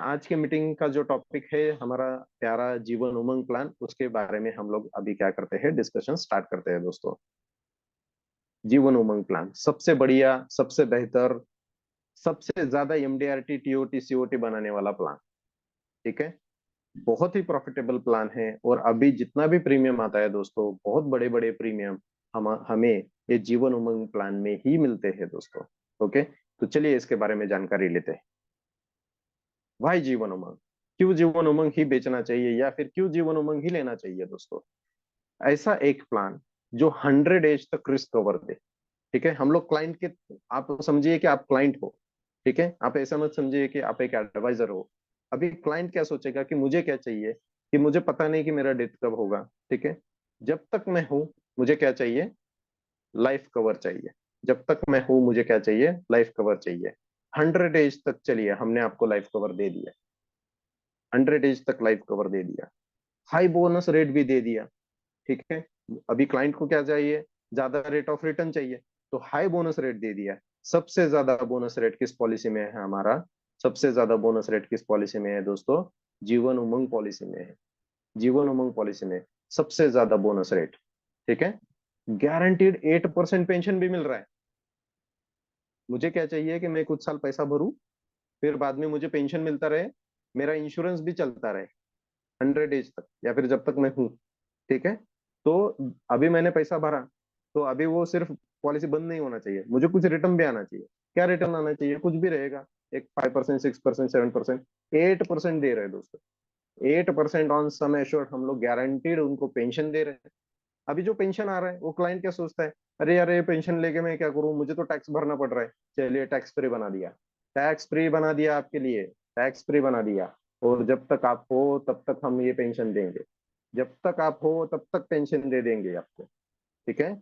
आज के मीटिंग का जो टॉपिक है हमारा प्यारा जीवन उमंग प्लान, उसके बारे में हम लोग अभी क्या करते हैं, डिस्कशन स्टार्ट करते हैं दोस्तों। जीवन उमंग प्लान सबसे बढ़िया, सबसे बेहतर, सबसे ज्यादा एमडीआरटी टीओटी सीओटी बनाने वाला प्लान। ठीक है, बहुत ही प्रॉफिटेबल प्लान है। और अभी जितना भी प्रीमियम आता है दोस्तों, बहुत बड़े बड़े प्रीमियम हमें ये जीवन उमंग प्लान में ही मिलते हैं दोस्तों। ओके, तो चलिए इसके बारे में जानकारी लेते हैं। भाई जीवन उमंग, क्यों जीवन उमंग ही बेचना चाहिए या फिर क्यों जीवन उमंग ही लेना चाहिए दोस्तों? ऐसा एक प्लान जो 100 एज तक रिस्क कवर दे। ठीक है, हम लोग क्लाइंट के, आप समझिए कि आप क्लाइंट हो। ठीक है, आप ऐसा मत समझिए कि आप एक एडवाइजर हो। अभी क्लाइंट क्या सोचेगा कि मुझे क्या चाहिए, कि मुझे पता नहीं कि मेरा डेथ कब होगा। ठीक है, जब तक मैं हूं मुझे क्या चाहिए, लाइफ कवर चाहिए। जब तक मैं हूं मुझे क्या चाहिए, लाइफ कवर चाहिए। 100 एज तक चलिए, हमने आपको लाइफ कवर दे दिया। 100 एज तक लाइफ कवर दे दिया, हाई बोनस रेट भी दे दिया। ठीक है, अभी क्लाइंट को क्या चाहिए, ज्यादा रेट ऑफ रिटर्न चाहिए, तो हाई बोनस रेट दे दिया। सबसे ज्यादा बोनस रेट किस पॉलिसी में है हमारा, सबसे ज्यादा बोनस रेट किस पॉलिसी में है दोस्तों, जीवन उमंग पॉलिसी में है। जीवन उमंग पॉलिसी में सबसे ज्यादा बोनस रेट। ठीक है, गारंटीड 8% पेंशन भी मिल रहा है। मुझे क्या चाहिए कि मैं कुछ साल पैसा भरूं, फिर बाद में मुझे पेंशन मिलता रहे, मेरा इंश्योरेंस भी चलता रहे 100 एज तक या फिर जब तक मैं हूं। ठीक है, तो अभी मैंने पैसा भरा, तो अभी वो सिर्फ पॉलिसी बंद नहीं होना चाहिए, मुझे कुछ रिटर्न भी आना चाहिए। क्या रिटर्न आना चाहिए, कुछ भी रहेगा, एक 5%, 6%, 7%, 8% दे रहे हैं दोस्तों। 8% ऑन सम एश्योर्ड हम लोग गारंटीड उनको पेंशन दे रहे हैं। अभी जो पेंशन आ रहा है वो क्लाइंट क्या सोचता है, अरे यार ये पेंशन लेके मैं क्या करूं, मुझे तो टैक्स भरना पड़ रहा है। चलिए टैक्स फ्री बना दिया, टैक्स फ्री बना दिया आपके लिए, टैक्स फ्री बना दिया। और जब तक आप हो तब तक हम ये पेंशन देंगे, जब तक आप हो तब तक पेंशन दे देंगे आपको। ठीक है,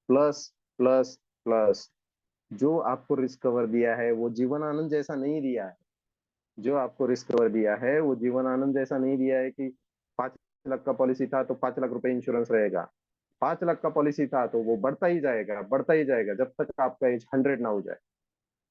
प्लस प्लस प्लस, जो आपको रिस्क कवर दिया है वो जीवन आनंद जैसा नहीं दिया है। जो आपको रिस्क कवर दिया है वो जीवन आनंद जैसा नहीं दिया है कि 5 लाख का पॉलिसी था तो 5 लाख रुपए इंश्योरेंस रहेगा। 5 लाख का पॉलिसी था तो वो बढ़ता ही जाएगा, बढ़ता ही जाएगा जब तक आपका एज 100 ना हो जाए,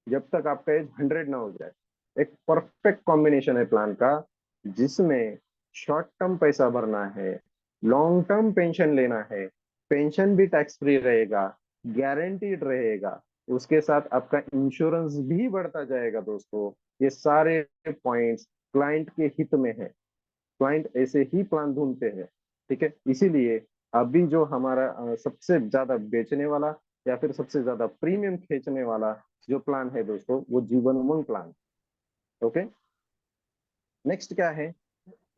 जब तक आपका एज 100 ना हो जाए। एक परफेक्ट कॉम्बिनेशन है प्लान का, जिसमें शॉर्ट टर्म पैसा भरना है, लॉन्ग टर्म पेंशन लेना है, पेंशन भी टैक्स फ्री रहेगा, गारंटीड रहेगा, उसके साथ आपका इंश्योरेंस भी बढ़ता जाएगा दोस्तों। ये सारे पॉइंट्स क्लाइंट के हित में है, क्लाइंट ऐसे ही प्लान ढूंढते हैं। ठीक है, इसीलिए अभी जो हमारा सबसे ज्यादा बेचने वाला या फिर सबसे ज्यादा प्रीमियम खींचने वाला जो प्लान है दोस्तों, वो Jeevan Umang plan. Okay, next क्या है,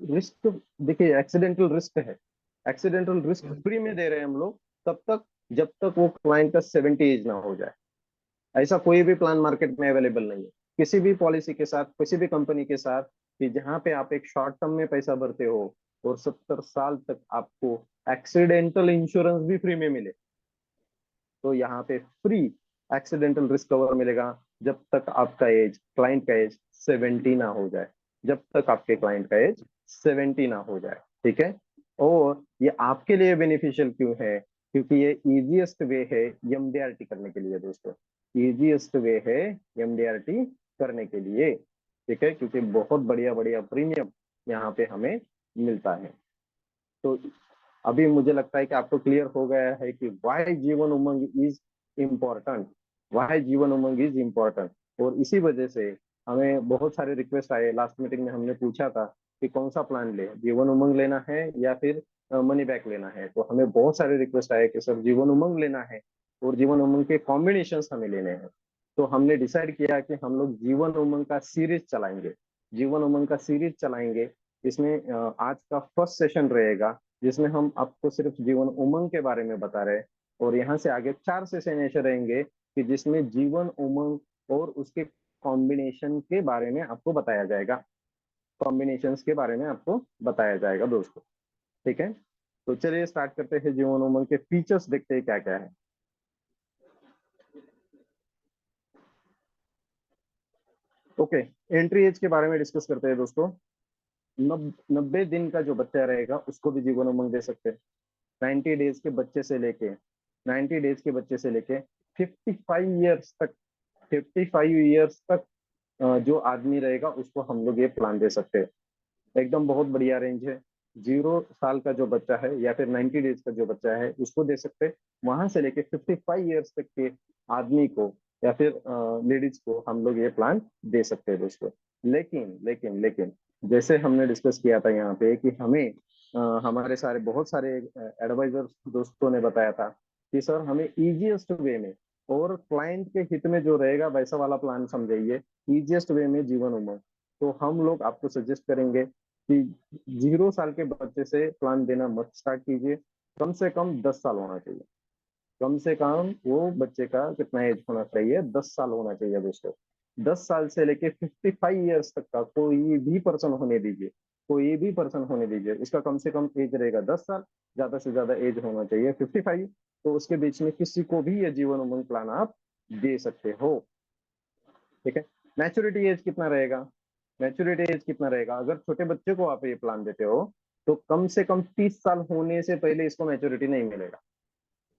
रिस्क। देखिए एक्सीडेंटल रिस्क है, एक्सीडेंटल रिस्क फ्री में दे रहे हैं हम लोग तब तक जब तक वो क्लाइंट का 70 एज ना हो जाए। ऐसा कोई भी प्लान मार्केट में अवेलेबल नहीं है किसी भी पॉलिसी के साथ, किसी भी कंपनी के साथ, कि जहां पे आप एक शॉर्ट टर्म में पैसा भरते हो और 70 साल तक आपको एक्सीडेंटल इंश्योरेंस भी फ्री में मिले। तो यहाँ पे फ्री एक्सीडेंटल रिस्क कवर मिलेगा जब तक आपका एज, क्लाइंट का एज 70 ना हो जाए, जब तक आपके क्लाइंट का एज 70 ना हो जाए। ठीक है, और ये आपके लिए बेनिफिशियल क्यों है, क्योंकि ये इजीएस्ट वे है एमडीआरटी करने के लिए दोस्तों। इजीएस्ट वे है एमडीआरटी करने के लिए। ठीक है, क्योंकि बहुत बढ़िया बढ़िया प्रीमियम यहाँ पे हमें मिलता है। तो अभी मुझे लगता है कि आपको क्लियर हो गया है कि Y Jeevan Umang is important, Y Jeevan Umang is important. और इसी वजह से हमें बहुत सारे रिक्वेस्ट आए, लास्ट मीटिंग में हमने पूछा था कि कौन सा प्लान ले, जीवन उमंग लेना है या फिर मनी बैक लेना है। तो हमें बहुत सारे रिक्वेस्ट आए कि सर जीवन उमंग लेना है और जीवन उमंग के कॉम्बिनेशन हमें लेने हैं। तो हमने डिसाइड किया कि हम लोग जीवन उमंग का सीरीज चलाएंगे, जीवन उमंग का सीरीज चलाएंगे। इसमें आज का फर्स्ट सेशन रहेगा जिसमें हम आपको सिर्फ जीवन उमंग के बारे में बता रहे हैं। और यहाँ से आगे 4 सेशन ऐसे रहेंगे कि जिसमें जीवन उमंग और उसके कॉम्बिनेशन के बारे में आपको बताया जाएगा, कॉम्बिनेशंस के बारे में आपको बताया जाएगा दोस्तों। ठीक है, तो चलिए स्टार्ट करते हैं, जीवन उमंग के फीचर्स देखते हैं क्या क्या है। ओके, एंट्री एज के बारे में डिस्कस करते हैं दोस्तों। 90 दिन का जो बच्चा रहेगा उसको भी जीवन उमंग दे सकते हैं। 90 डेज के बच्चे से लेके, 90 डेज के बच्चे से लेके 55 ईयर्स तक, 55 ईयर्स तक जो आदमी रहेगा उसको हम लोग ये प्लान दे सकते हैं। एकदम बहुत बढ़िया रेंज है। 0 साल का जो बच्चा है या फिर 90 डेज का जो बच्चा है उसको दे सकते हैं। वहां से लेके 55 ईयर्स तक के आदमी को या फिर लेडीज को हम लोग ये प्लान दे सकते हैं दोस्तों। लेकिन लेकिन लेकिन जैसे हमने डिस्कस किया था यहाँ पे कि हमें हमारे सारे बहुत सारे एडवाइजर दोस्तों ने बताया था कि सर हमें इजीएस्ट वे में और क्लाइंट के हित में जो रहेगा वैसा वाला प्लान समझाइए, इजीएस्ट वे में जीवन उमंग। तो हम लोग आपको सजेस्ट करेंगे कि 0 साल के बच्चे से प्लान देना मत स्टार्ट कीजिए। कम से कम 10 साल होना चाहिए। कम से कम वो बच्चे का कितना एज होना चाहिए, 10 साल होना चाहिए दोस्तों। 10 साल से लेके 55 ईयर्स तक का कोई भी पर्सन होने दीजिए, कोई भी पर्सन होने दीजिए, इसका कम से कम एज रहेगा 10 साल, ज्यादा से ज्यादा एज होना चाहिए 55। तो उसके बीच में किसी को भी ये जीवन उमंग प्लान आप दे सकते हो। ठीक है। मैच्योरिटी एज कितना रहेगा? मैच्योरिटी एज कितना रहेगा अगर छोटे बच्चे को आप ये प्लान देते हो तो कम से कम 30 साल होने से पहले इसको मैच्योरिटी नहीं मिलेगा।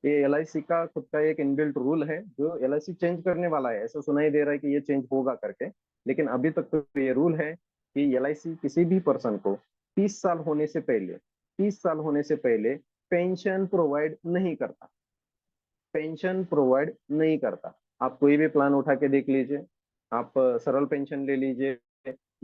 ये एलआईसी का खुद का एक इनबिल्ट रूल है जो एलआईसी चेंज करने वाला है। ऐसा सुनाई दे रहा है कि ये चेंज होगा करके, लेकिन अभी तक तो ये रूल है कि एलआईसी किसी भी पर्सन को 30 साल होने से पहले, 30 साल होने से पहले पेंशन प्रोवाइड नहीं करता। पेंशन प्रोवाइड नहीं करता। आप कोई भी प्लान उठा के देख लीजिए। आप सरल पेंशन ले लीजिए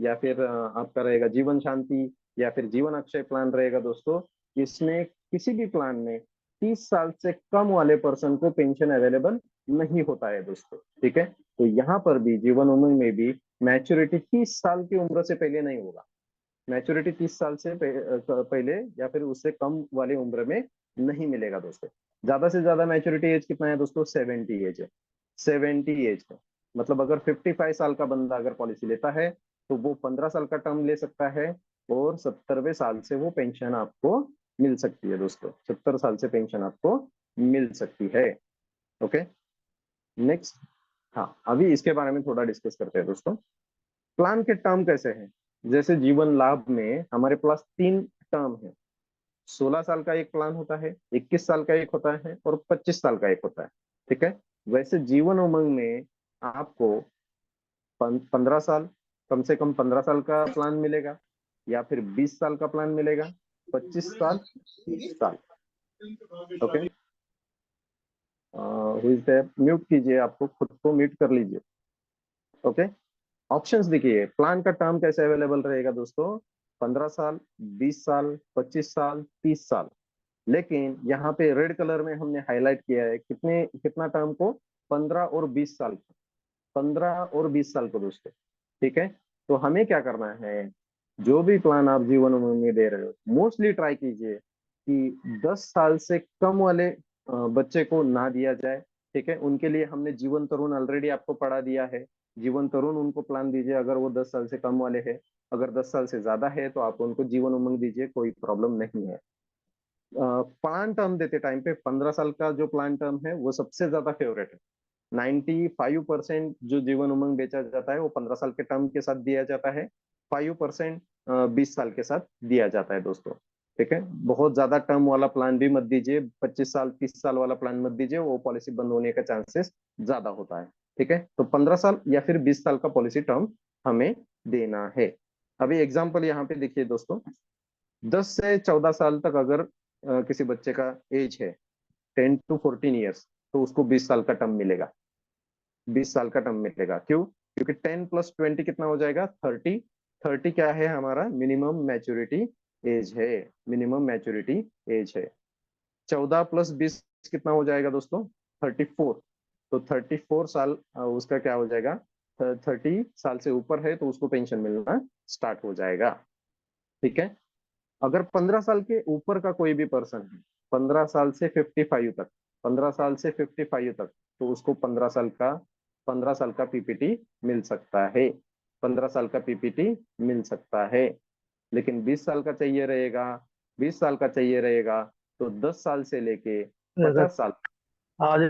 या फिर आपका रहेगा जीवन शांति या फिर जीवन अक्षय प्लान रहेगा दोस्तों। इसमें किसी भी प्लान में 30 साल से कम वाले पर्सन को पेंशन अवेलेबल नहीं होता है दोस्तों। ठीक है। तो यहाँ पर भी जीवन उमंग में भी मैच्योरिटी 30 साल की उम्र से पहले नहीं होगा। मैच्योरिटी 30 साल से पहले या फिर उससे कम वाले उम्र में नहीं मिलेगा दोस्तों। ज्यादा से ज्यादा मैच्योरिटी एज कितना है दोस्तों? 70 एज है। 70 एज है। मतलब अगर 55 साल का बंदा अगर पॉलिसी लेता है तो वो 15 साल का टर्म ले सकता है और 70वें साल से वो पेंशन आपको मिल सकती है दोस्तों। 70 साल से पेंशन आपको मिल सकती है। ओके। नेक्स्ट। हाँ, अभी इसके बारे में थोड़ा डिस्कस करते हैं दोस्तों। प्लान के टर्म कैसे हैं? जैसे जीवन लाभ में हमारे पास 3 टर्म है। 16 साल का एक प्लान होता है, 21 साल का एक होता है और 25 साल का एक होता है। ठीक है। वैसे जीवन उमंग में आपको 15 साल, कम से कम 15 साल का प्लान मिलेगा या फिर 20 साल का प्लान मिलेगा, 25 साल, 30 साल। ओके। म्यूट कीजिए, आपको खुद को म्यूट कर लीजिए। ओके। ऑप्शंस देखिए, प्लान का टर्म कैसे अवेलेबल रहेगा दोस्तों? 15 साल, 20 साल, 25 साल, 30 साल। लेकिन यहाँ पे रेड कलर में हमने हाईलाइट किया है कितना टर्म को? 15 और 20 साल को। 15 और 20 साल को दोस्तों। ठीक है। तो हमें क्या करना है, जो भी प्लान आप जीवन में दे रहे हो मोस्टली ट्राई कीजिए कि 10 साल से कम वाले बच्चे को ना दिया जाए। ठीक है। उनके लिए हमने जीवन तरुण ऑलरेडी आपको पढ़ा दिया है। जीवन तरुण उनको प्लान दीजिए अगर वो 10 साल से कम वाले हैं। अगर 10 साल से ज्यादा है तो आप उनको जीवन उमंग दीजिए, कोई प्रॉब्लम नहीं है। प्लान टर्म देते टाइम पे 15 साल का जो प्लान टर्म है वो सबसे ज्यादा फेवरेट है। 95% जो जीवन उमंग बेचा जाता है वो 15 साल के टर्म के साथ दिया जाता है। 5% 20 साल के साथ दिया जाता है दोस्तों। ठीक है। बहुत ज्यादा टर्म वाला प्लान भी मत दीजिए। 25 साल 30 साल वाला प्लान मत दीजिए, वो पॉलिसी बंद होने का चांसेस ज्यादा होता है। ठीक है। तो 15 साल या फिर 20 साल का पॉलिसी टर्म हमें देना है। अभी एग्जाम्पल यहाँ पे देखिए दोस्तों। 10 से 14 साल तक अगर किसी बच्चे का एज है 10 to 14 ईयर्स, तो उसको 20 साल का टर्म मिलेगा। 20 साल का टर्म मिलेगा। क्यों? क्योंकि 10 + 20 कितना हो जाएगा? 30। 30 क्या है हमारा? मिनिमम मैच्योरिटी एज है। मिनिमम मैच्योरिटी एज है। 14 + 20 कितना हो जाएगा दोस्तों? 34। तो 34 साल उसका क्या हो जाएगा? 30 साल से ऊपर है तो उसको पेंशन मिलना स्टार्ट हो जाएगा। ठीक है। अगर 15 साल के ऊपर का कोई भी पर्सन है, 15 साल से 55 तक, 15 साल से 55 तक, तो उसको 15 साल का पीपीटी मिल सकता है। 15 साल का पीपीटी मिल सकता है। लेकिन 20 साल का चाहिए रहेगा, 20 साल का चाहिए रहेगा तो 10 साल से लेके 50 साल, आज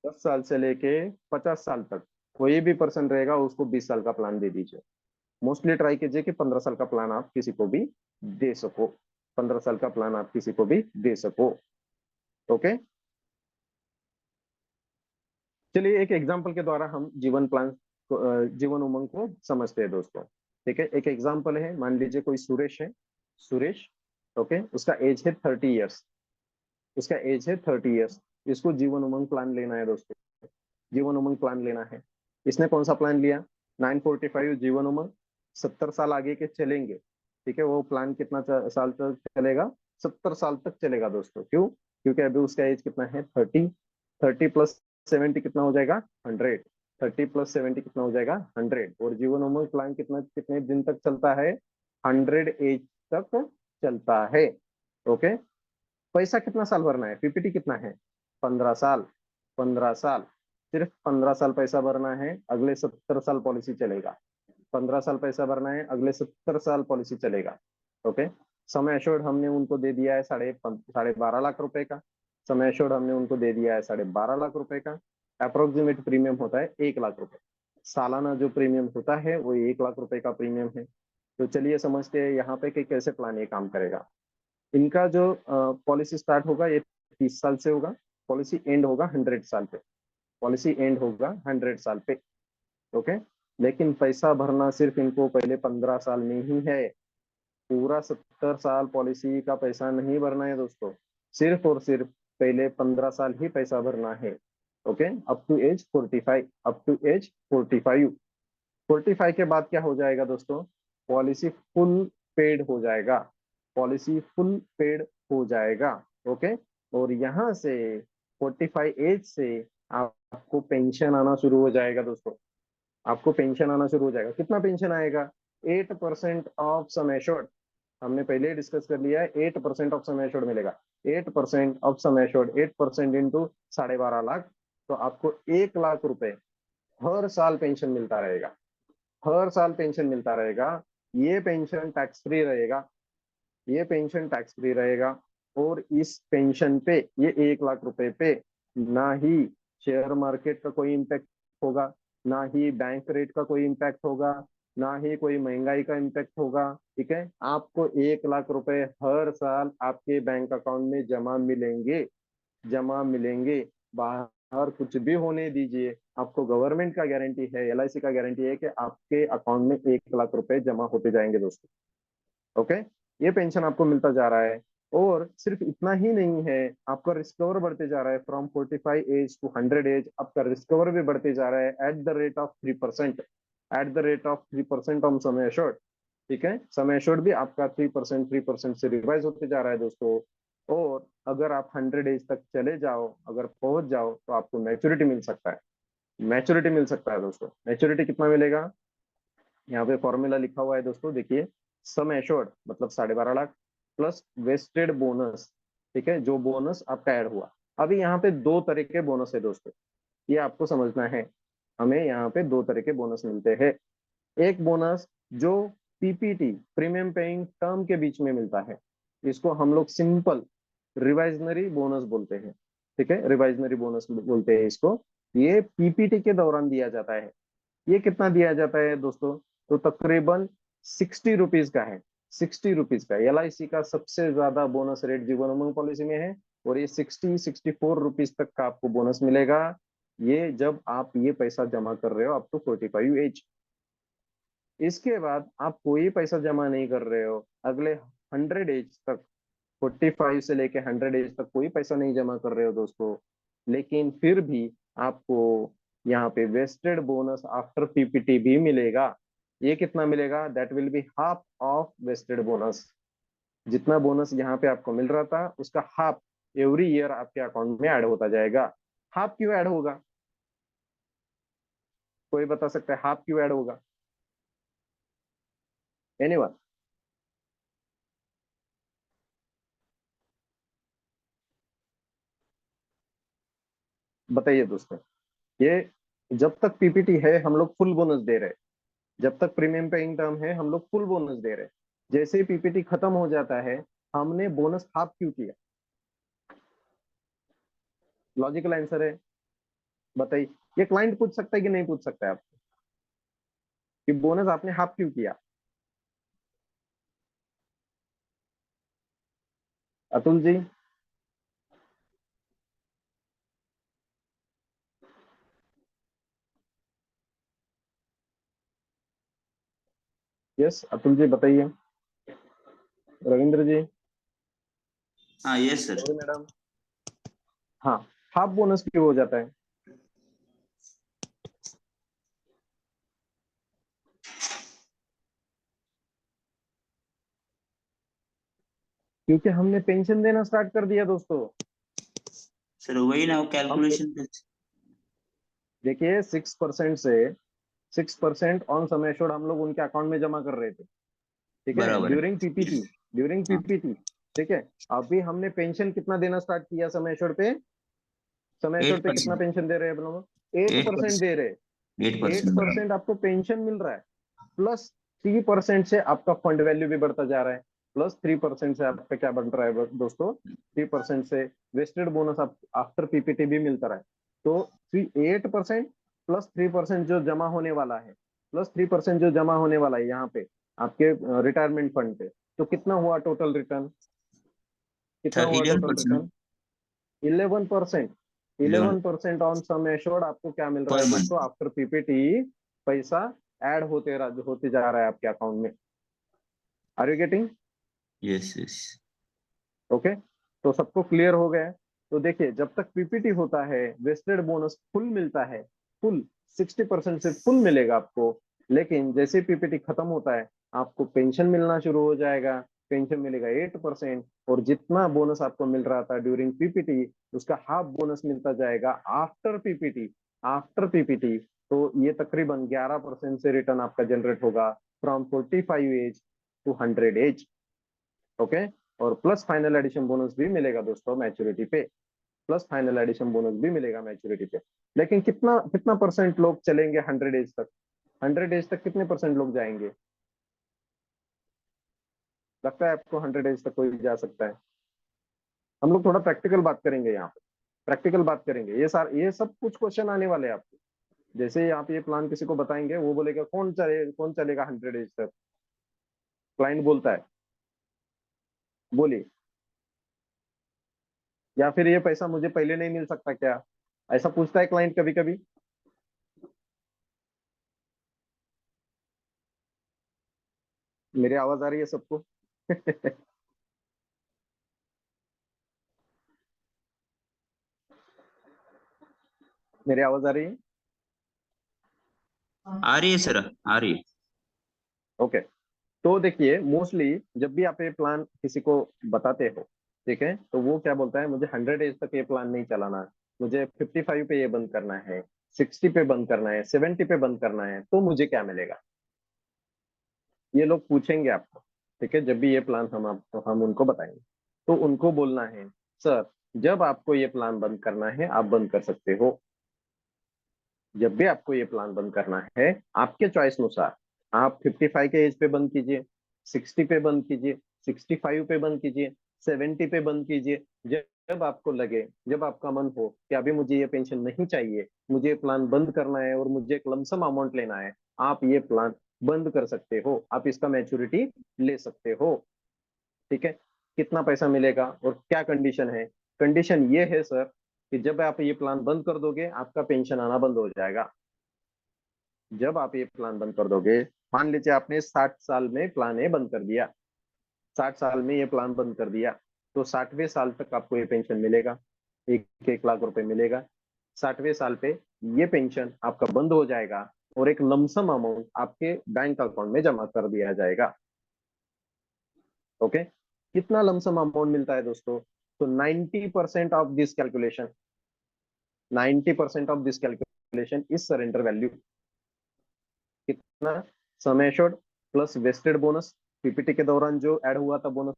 10 साल से लेके 50 साल तक कोई भी पर्सन रहेगा उसको 20 साल का प्लान दे दीजिए। मोस्टली ट्राई कीजिए कि 15 साल का प्लान आप किसी को भी दे सको। 15 साल का प्लान आप किसी को भी दे सको। ओके। चलिए एक एग्जांपल के द्वारा हम जीवन प्लान जीवन उमंग को समझते हैं दोस्तों। ठीक है, एक एग्जांपल है, मान लीजिए कोई सुरेश है, सुरेश, ओके, उसका एज है 30 ईयर्स, उसका एज है 30 ईयर्स, इसको जीवन उमंग प्लान लेना है दोस्तों, जीवन उमंग प्लान लेना है। इसने कौन सा प्लान लिया? 945 जीवन उमंग, 70 साल आगे के चलेंगे। ठीक है, वो प्लान कितना साल तक चलेगा? 70 साल तक चलेगा दोस्तों। क्यों? क्योंकि अभी उसका एज कितना है? 30, 30 + 70 कितना हो जाएगा? 100, 30 + 70 कितना हो जाएगा? 100। और जीवन उमंग प्लान कितना, कितने दिन तक चलता है? 100 एज तक चलता है। ओके, पैसा कितना साल भरना है? पीपीटी कितना है? 15 साल, 15 साल, सिर्फ 15 साल पैसा भरना है, अगले 70 साल पॉलिसी चलेगा। 15 साल पैसा भरना है, अगले 70 साल पॉलिसी चलेगा। ओके, समय एश्योर्ड हमने उनको दे दिया है साढ़े 12 लाख रुपए का, समय एश्योर्ड हमने उनको दे दिया है 12.5 लाख रुपए का। अप्रोक्सीमेट प्रीमियम होता है 1 लाख रुपए, सालाना जो प्रीमियम होता है वो 1 लाख रुपए का प्रीमियम है। तो चलिए समझते हैं यहाँ पे कि कैसे प्लान ये काम करेगा। इनका जो पॉलिसी स्टार्ट होगा ये 30 साल से होगा, पॉलिसी एंड होगा 100 साल पे, पॉलिसी एंड होगा 100 साल पे। ओके, लेकिन पैसा भरना सिर्फ इनको पहले 15 साल में ही है, पूरा 70 साल पॉलिसी का पैसा नहीं भरना है दोस्तों, सिर्फ और सिर्फ पहले 15 साल ही पैसा भरना है। Okay, up to age 45, up to age 45। 45 के बाद क्या हो जाएगा दोस्तों? पॉलिसी फुल पेड हो जाएगा, पॉलिसी फुल पेड हो जाएगा। ओके, और यहाँ से 45 एज से आपको पेंशन आना शुरू हो जाएगा दोस्तों, आपको पेंशन आना शुरू हो जाएगा। कितना पेंशन आएगा? 8% ऑफ सम एश्योर्ड, हमने पहले ही डिस्कस कर लिया है, 8% ऑफ सम एश्योर्ड मिलेगा। 8% of sum assured, 8% into 12.5 lakh, तो आपको 1 लाख रुपए हर साल पेंशन मिलता रहेगा, हर साल पेंशन मिलता रहेगा। ये पेंशन टैक्स फ्री रहेगा, ये पेंशन टैक्स फ्री रहेगा। और इस पेंशन पे, ये 1 लाख रुपए पे, ना ही शेयर मार्केट का कोई इम्पैक्ट होगा, ना ही बैंक रेट का कोई इम्पैक्ट होगा, ना ही कोई महंगाई का इम्पैक्ट होगा। ठीक है, आपको 1 लाख रुपए हर साल आपके बैंक अकाउंट में जमा मिलेंगे, जमा मिलेंगे। बाहर कुछ भी होने दीजिए, आपको गवर्नमेंट का गारंटी है, एलआईसी का गारंटी है कि आपके अकाउंट में 1 लाख रुपए जमा होते जाएंगे दोस्तों। ओके, ये पेंशन आपको मिलता जा रहा है। और सिर्फ इतना ही नहीं है, आपका रिस्कवर बढ़ते जा रहा है, फ्रॉम 45 एज टू 100 एज आपका रिस्कवर भी बढ़ते जा रहा है at the rate of 3%, at the rate of 3% on समय एश्योर्ड। ठीक है, समय एश्योर्ड भी आपका 3%, 3% से रिवाइज होते जा रहा है दोस्तों। और अगर आप 100 एज तक चले जाओ, अगर पहुंच जाओ, तो आपको मैच्योरिटी मिल सकता है, मैच्योरिटी मिल सकता है दोस्तों। मैच्योरिटी कितना मिलेगा? यहाँ पे फॉर्मूला लिखा हुआ है दोस्तों, देखिए, सम एश्योर्ड मतलब 12.5 लाख प्लस वेस्टेड बोनस। ठीक है, जो बोनस आपका ऐड हुआ। अभी यहाँ पे दो तरह के बोनस है दोस्तों, ये आपको समझना है। हमें यहाँ पे दो तरह के बोनस मिलते हैं। एक बोनस जो पीपीटी, प्रीमियम पेइंग टर्म के बीच में मिलता है, इसको हम लोग सिंपल रिवाइजनरी बोनस बोलते हैं। ठीक है, रिवाइजनरी बोनस बोलते हैं इसको। ये पीपीटी के दौरान दिया जाता है। ये कितना दिया जाता है दोस्तों? तो तकरीबन 60 रुपीज का है, 60 रुपीज का। एलआईसी का सबसे ज्यादा bonus rate Jeevan Umang policy में है, और ये 64 रुपीज तक का आपको बोनस मिलेगा, ये जब आप ये पैसा जमा कर रहे हो अप टू 45 एज। इसके बाद आप कोई पैसा जमा नहीं कर रहे हो, अगले 100 एज तक, 45 से लेके 100 एज तक कोई पैसा नहीं जमा कर रहे हो दोस्तों, लेकिन फिर भी आपको यहाँ पे वेस्टेड बोनस आफ्टर पीपीटी भी मिलेगा। ये कितना मिलेगा? That will be half of vested bonus. जितना बोनस यहाँ पे आपको मिल रहा था उसका हाफ एवरी ईयर आपके अकाउंट में ऐड होता जाएगा। हाफ क्यों ऐड होगा? कोई बता सकता है हाफ क्यों ऐड होगा? एनीवन? बताइए दोस्तों। ये जब तक पीपीटी है हम लोग फुल बोनस दे रहे हैं, जब तक प्रीमियम पेइंग टर्म है हम लोग फुल बोनस दे रहे हैं। जैसे ही पीपीटी खत्म हो जाता है, हमने बोनस हाफ क्यों किया? लॉजिकल आंसर है, बताइए। ये क्लाइंट पूछ सकता है कि नहीं पूछ सकता है आप, कि बोनस आपने हाफ क्यों किया? अतुल जी? यस अतुल जी बताइए। रविंद्र जी। हाँ यस सर। गौरी मैडम। हाँ, हाफ बोनस क्यों हो जाता है? क्योंकि हमने पेंशन देना स्टार्ट कर दिया दोस्तों। सर वही ना, वो हम कैलकुलेशन पे। देखिए 6% से 6% ऑन सम एश्योर्ड हम लोग उनके अकाउंट में जमा कर रहे थे, ठीक है, बराबर है। During PPT. ड्यूरिंग हाँ पीपीटी, ठीक है। अभी हमने पेंशन कितना देना स्टार्ट किया सम एश्योर्ड पे? सम एट एश्योर्ड पे कितना परसेंट पेंशन दे रहे हैं हम लोग? एट एट परसेंट परसेंट दे रहे। 8% एट बराबर। परसेंट आपको पेंशन मिल रहा है, प्लस 3% से आपका फंड वैल्यू भी बढ़ता जा रहा है, प्लस 3% से आपका क्या बढ़ रहा है दोस्तों? 3% से वेस्टेड बोनस आप आफ्टर पीपीटी भी मिलता रहा है। तो 8% प्लस 3% जो जमा होने वाला है, प्लस 3% जो जमा होने वाला है यहाँ पे आपके रिटायरमेंट फंड पे, तो कितना हुआ टोटल रिटर्न? कितना सर हुआ eleven total percent return? 11%। 11 11% on sum assured आपको क्या मिल रहा पर है मंथ। दोस्तों आफ्टर पीपीटी? पैसा ऐड होते जा रहा है आपके अकाउंट में। Are you getting? Yes yes. Okay, तो सबको क्लियर हो गया है? तो देखिए जब तक पीपीटी होता है वेस्टेड बोनस फुल मिलता है, फुल 60% से फुल मिलेगा आपको। लेकिन जैसे पीपीटी खत्म होता है आपको पेंशन मिलना शुरू हो जाएगा। पेंशन मिलेगा 8%, और जितना बोनस आपको मिल रहा था ड्यूरिंग पीपीटी उसका हाफ बोनस मिलता जाएगा आफ्टर पीपीटी। आफ्टर पीपीटी तो ये तकरीबन 11% से रिटर्न आपका जनरेट होगा from 45 age to 100 age. Okay, और प्लस फाइनल एडिशन बोनस भी मिलेगा दोस्तों मैच्योरिटी पे। प्लस फाइनल एडिशन बोनस भी मिलेगा मैच्योरिटी पे। लेकिन कितना कितना परसेंट लोग चलेंगे 100 एज तक? 100 एज तक कितने परसेंट लोग जाएंगे? लगता है आपको 100 एज तक कोई जा सकता है? हम लोग थोड़ा प्रैक्टिकल बात करेंगे यहाँ पे। प्रैक्टिकल बात करेंगे, ये सब कुछ क्वेश्चन आने वाले हैं आपको। जैसे ही आप ये प्लान किसी को बताएंगे वो बोलेगा कौन चलेगा 100 एज तक? क्लाइंट बोलता है, बोलिए। या फिर ये पैसा मुझे पहले नहीं मिल सकता क्या? ऐसा पूछता है क्लाइंट कभी कभी। मेरी आवाज आ रही है सबको? मेरी आवाज आ रही है? आ रही है सर, आ रही है। ओके, तो देखिए मोस्टली जब भी आप ये प्लान किसी को बताते हो, ठीक है, तो वो क्या बोलता है, मुझे 100 एज तक ये प्लान नहीं चलाना है, मुझे 55 पे ये बंद करना है, 60 पे बंद करना है, 70 पे बंद करना है, तो मुझे क्या मिलेगा? ये लोग पूछेंगे आपको, ठीक है, जब भी ये प्लान हम उनको बताएंगे, तो उनको बोलना है, सर जब आपको ये प्लान बंद करना है आप बंद कर सकते हो। जब भी आपको ये प्लान बंद करना है आपके चॉइस अनुसार, आप 55 के एज पे बंद कीजिए, 60 पे बंद कीजिए, 65 पे बंद कीजिए, 70 पे बंद कीजिए। जब आपको लगे, जब आपका मन हो कि अभी मुझे ये पेंशन नहीं चाहिए, मुझे ये प्लान बंद करना है और मुझे एक लमसम अमाउंट लेना है, आप ये प्लान बंद कर सकते हो, आप इसका मैच्योरिटी ले सकते हो। ठीक है, कितना पैसा मिलेगा और क्या कंडीशन है? कंडीशन ये है सर कि जब आप ये प्लान बंद कर दोगे आपका पेंशन आना बंद हो जाएगा। जब आप ये प्लान बंद कर दोगे, मान लीजिए आपने 60 साल में प्लान ए बंद कर दिया, 60 साल में ये प्लान बंद कर दिया, तो 60वें साल तक आपको ये पेंशन मिलेगा, 1 1 लाख रुपए मिलेगा। 60वें साल पे ये पेंशन आपका बंद हो जाएगा और एक लमसम अमाउंट आपके बैंक अकाउंट में जमा कर दिया जाएगा। ओके, कितना लमसम अमाउंट मिलता है दोस्तों? तो 90% of this calculation, 90% of this calculation is surrender value. कितना? Sum assured plus vested bonus, PPT के दौरान जो ऐड हुआ था बोनस,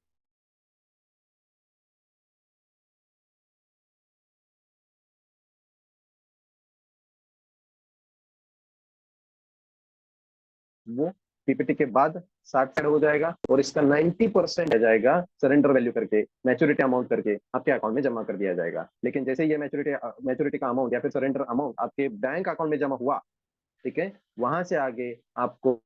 वो पीपीटी के बाद 60 ऐड हो जाएगा और इसका 90% आ जाएगा सरेंडर वैल्यू करके, मैच्योरिटी अमाउंट करके आपके अकाउंट में जमा कर दिया जाएगा। लेकिन जैसे ये मैच्योरिटी का अमाउंट या फिर सरेंडर अमाउंट आपके बैंक अकाउंट में जमा हुआ, ठीक है, वहां से आगे आपको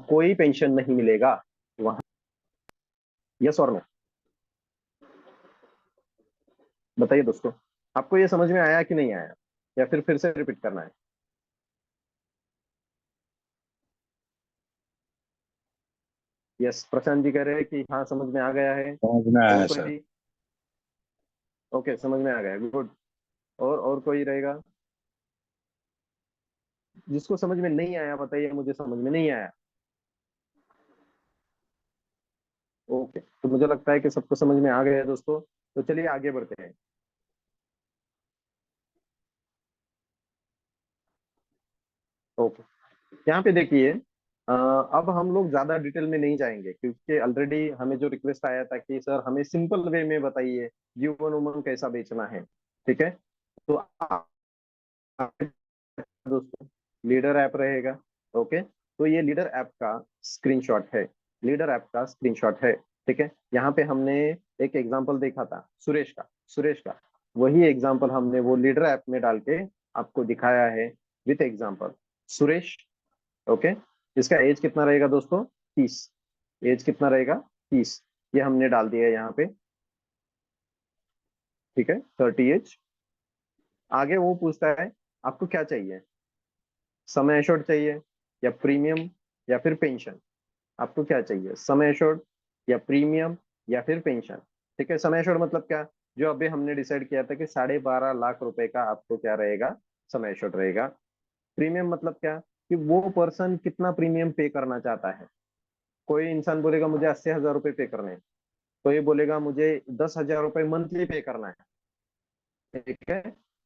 कोई पेंशन नहीं मिलेगा वहां। यस और नो? बताइए दोस्तों, आपको ये समझ में आया कि नहीं आया, या फिर से रिपीट करना है? यस, प्रशांत जी कह रहे हैं कि हाँ समझ में आ गया है। समझ में आया और है कोई सर। भी? ओके, समझ में आ गया, गुड। और कोई रहेगा? जिसको समझ में नहीं आया बताइए, मुझे समझ में नहीं आया। ओके, तो मुझे लगता है कि सबको समझ में आ गया है दोस्तों। तो चलिए आगे बढ़ते हैं। ओके, यहाँ पे देखिए, अब हम लोग ज्यादा डिटेल में नहीं जाएंगे, क्योंकि ऑलरेडी हमें जो रिक्वेस्ट आया था कि सर हमें सिंपल वे में बताइए जीवन उमंग कैसा बेचना है। ठीक है, तो दोस्तों लीडर ऐप रहेगा। ओके, तो ये लीडर ऐप का स्क्रीनशॉट है, लीडर ऐप का स्क्रीनशॉट है। ठीक है, यहाँ पे हमने एक एग्जांपल देखा था सुरेश का वही एग्जांपल हमने वो लीडर ऐप में डाल के आपको दिखाया है विथ एग्जांपल। सुरेश, ओके, इसका एज कितना रहेगा दोस्तों? 30। एज कितना रहेगा? 30। ये हमने डाल दिया है यहाँ पे। ठीक है, 30 एज। आगे वो पूछता है आपको क्या चाहिए, समय एश्योर्ड चाहिए या प्रीमियम या फिर पेंशन? आपको क्या चाहिए, समय एश्योर्ड या प्रीमियम या फिर पेंशन? ठीक है, समय एश्योर्ड मतलब क्या, जो अभी हमने डिसाइड किया था कि 12.5 लाख रुपए का आपको क्या रहेगा, समय एश्योर्ड रहेगा। प्रीमियम मतलब क्या, कि वो पर्सन कितना प्रीमियम पे करना चाहता है। कोई इंसान बोलेगा मुझे 80,000 रुपये पे करने हैं, तो ये बोलेगा मुझे 10,000 रुपये मंथली पे करना है। ठीक है,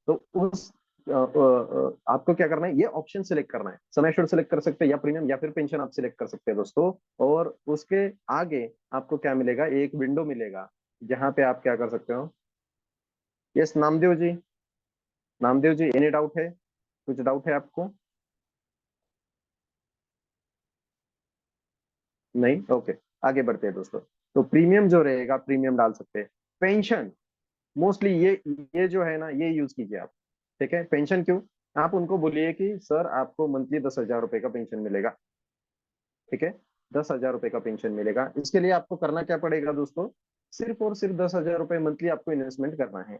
तो उस आपको क्या करना है, ये ऑप्शन सिलेक्ट करना है। सम एश्योर्ड सिलेक्ट कर सकते हैं या प्रीमियम या फिर पेंशन आप सिलेक्ट कर सकते हैं दोस्तों। और उसके आगे आपको क्या मिलेगा, एक विंडो मिलेगा जहां पे आप क्या कर सकते हो। Yes, Namdev ji, Namdev ji, any doubt है, कुछ डाउट है आपको? नहीं, ओके, आगे बढ़ते हैं दोस्तों। तो प्रीमियम जो रहेगा प्रीमियम डाल सकते हैं। पेंशन, मोस्टली ये जो है ना, ये यूज कीजिए आप। ठीक है, पेंशन क्यों, आप उनको बोलिए कि सर आपको मंथली 10,000 रुपए का पेंशन मिलेगा। ठीक है, 10,000 रुपए का पेंशन मिलेगा। इसके लिए आपको करना क्या पड़ेगा दोस्तों, सिर्फ और सिर्फ 10,000 रुपए मंथली आपको इन्वेस्टमेंट करना है।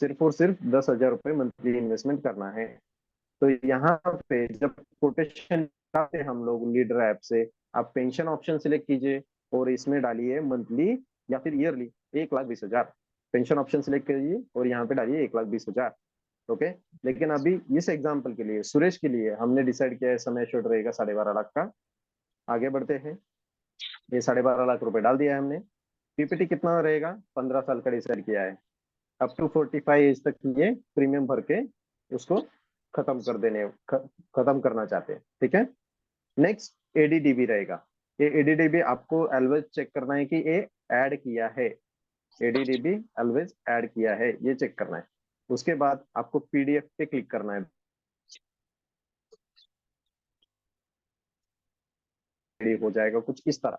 सिर्फ और सिर्फ 10,000 रुपए मंथली इन्वेस्टमेंट करना है। तो यहाँ पे जब कोटेशन आते हैं हम लोग लीडर ऐप से, आप पेंशन ऑप्शन सिलेक्ट कीजिए और इसमें डालिए मंथली या फिर ईयरली 1,20,000। पेंशन ऑप्शन सिलेक्ट करिए और यहाँ पे डालिए 1,20,000। ओके, लेकिन अभी इस एग्जाम्पल के लिए सुरेश के लिए हमने डिसाइड किया है समय शॉर्ट रहेगा 12.5 लाख का। आगे बढ़ते हैं, ये 12.5 लाख रुपए डाल दिया है हमने। पीपीटी कितना रहेगा, 15 साल का डिसाइड किया है। अप टू 45 एज तक ये प्रीमियम भर के उसको खत्म कर देने खत्म करना चाहते हैं। ठीक है, नेक्स्ट एडीडीबी रहेगा। ये एडीडीबी आपको ऑलवेज चेक करना है कि ये ऐड किया है। एडीडीबी ऑलवेज ऐड किया है, ये चेक करना है। उसके बाद आपको पीडीएफ पे क्लिक करना है, हो जाएगा कुछ इस तरह,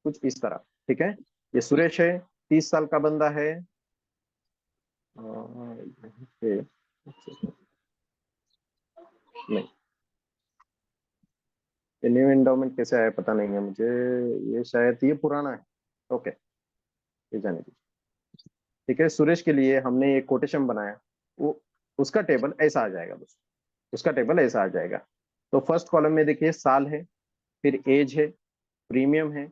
कुछ इस तरह। ठीक है, ये सुरेश है, 30 साल का बंदा है। नहीं, ये न्यू एंडोमेंट कैसे आया पता नहीं है मुझे, ये शायद ये पुराना है। ओके, ये जाने दीजिए। ठीक है, सुरेश के लिए हमने एक कोटेशन बनाया, वो उसका टेबल ऐसा आ जाएगा दोस्तों, उसका टेबल ऐसा आ जाएगा। तो फर्स्ट कॉलम में देखिए साल है, फिर एज है, प्रीमियम है,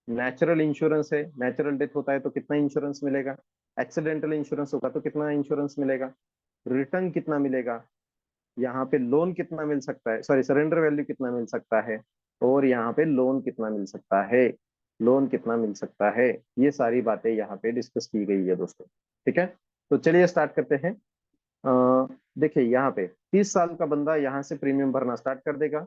नेचुरल इंश्योरेंस है, नेचुरल डेथ होता है तो कितना इंश्योरेंस मिलेगा, एक्सीडेंटल इंश्योरेंस होगा तो कितना इंश्योरेंस मिलेगा, रिटर्न कितना मिलेगा, यहाँ पे लोन कितना मिल सकता है, सॉरी सरेंडर वैल्यू कितना मिल सकता है, और यहाँ पे लोन कितना मिल सकता है, लोन कितना मिल सकता है। ये सारी बातें यहाँ पे डिस्कस की गई है दोस्तों। ठीक है, तो चलिए स्टार्ट करते हैं। देखिए यहाँ पे 30 साल का बंदा यहाँ से प्रीमियम भरना स्टार्ट कर देगा।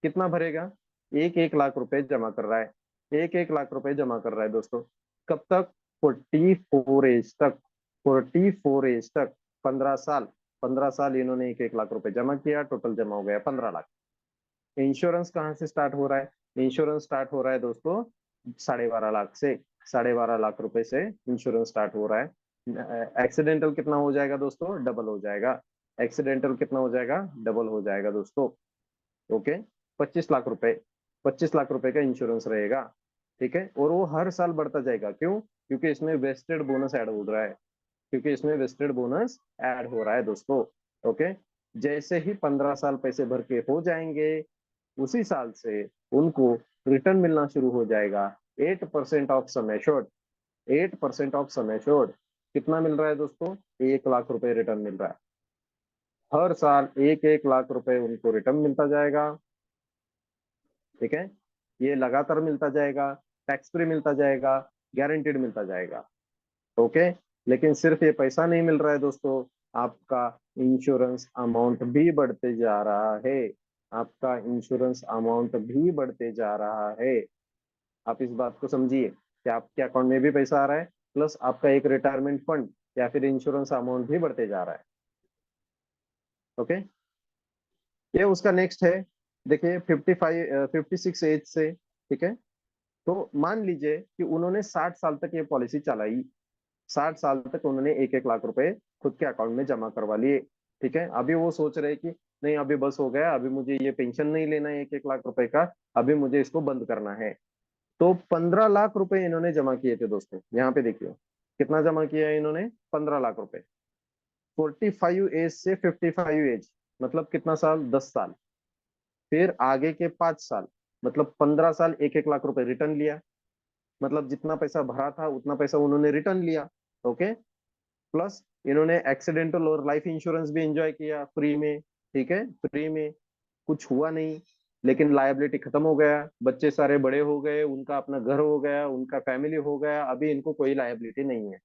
कितना भरेगा, 1-1 लाख रुपए जमा कर रहा है, 1-1 लाख रुपए जमा कर रहा है दोस्तों। कब तक, 44 एज तक, 44 एज तक, 15 साल। 15 साल इन्होंने 1-1 लाख रुपए जमा किया, टोटल जमा हो गया 15 लाख। इंश्योरेंस कहाँ से स्टार्ट हो रहा है, इंश्योरेंस स्टार्ट हो रहा है दोस्तों 12.5 लाख से। 12.5 लाख रुपए से इंश्योरेंस स्टार्ट हो रहा है। एक्सीडेंटल कितना हो जाएगा दोस्तों, डबल हो जाएगा। एक्सीडेंटल कितना हो जाएगा, डबल हो जाएगा दोस्तों। ओके, 25 लाख रुपए, 25 लाख रुपए का इंश्योरेंस रहेगा। ठीक है, और वो हर साल बढ़ता जाएगा, क्यों, क्योंकि इसमें वेस्टेड बोनस ऐड हो रहा है, क्योंकि इसमें वेस्टेड बोनस ऐड हो रहा है दोस्तों। ओके, जैसे ही 15 साल पैसे भर के हो जाएंगे, उसी साल से उनको रिटर्न मिलना शुरू हो जाएगा। 8% of sum assured, 8% of sum assured कितना मिल रहा है दोस्तों? 1 लाख रुपए रिटर्न मिल रहा है। हर साल 1-1 लाख रुपए उनको रिटर्न मिलता जाएगा। ठीक है, ये लगातार मिलता जाएगा, टैक्स फ्री मिलता जाएगा, गारंटीड मिलता जाएगा। ओके, लेकिन सिर्फ ये पैसा नहीं मिल रहा है दोस्तों, आपका इंश्योरेंस अमाउंट भी बढ़ते जा रहा है। आपका इंश्योरेंस अमाउंट भी बढ़ते जा रहा है। आप इस बात को समझिए कि आपके अकाउंट में भी पैसा आ रहा है, प्लस आपका एक रिटायरमेंट फंड या फिर इंश्योरेंस अमाउंट भी बढ़ते जा रहा है। ओके, ये उसका नेक्स्ट है। देखिए 56 एज से, ठीक है, तो मान लीजिए कि उन्होंने 60 साल तक ये पॉलिसी चलाई, 60 साल तक उन्होंने 1-1 लाख रुपए खुद के अकाउंट में जमा करवा लिए। ठीक है, अभी वो सोच रहे कि नहीं अभी बस हो गया, अभी मुझे ये पेंशन नहीं लेना है 1-1 लाख रुपए का, अभी मुझे इसको बंद करना है। तो 15 लाख रुपए इन्होंने जमा किए थे दोस्तों। यहाँ पे देखिए कितना जमा किया है इन्होंने, 15 लाख रुपए। 45 एज से 55 एज मतलब कितना साल? 10 साल। फिर आगे के 5 साल मतलब 15 साल 1-1 लाख रुपए रिटर्न लिया, मतलब जितना पैसा भरा था उतना पैसा उन्होंने रिटर्न लिया। ओके, प्लस इन्होंने एक्सीडेंटल और लाइफ इंश्योरेंस भी एंजॉय किया फ्री में। ठीक है, फ्री में कुछ हुआ नहीं, लेकिन लायबिलिटी खत्म हो गया, बच्चे सारे बड़े हो गए, उनका अपना घर हो गया, उनका फैमिली हो गया, अभी इनको कोई लायबिलिटी नहीं है,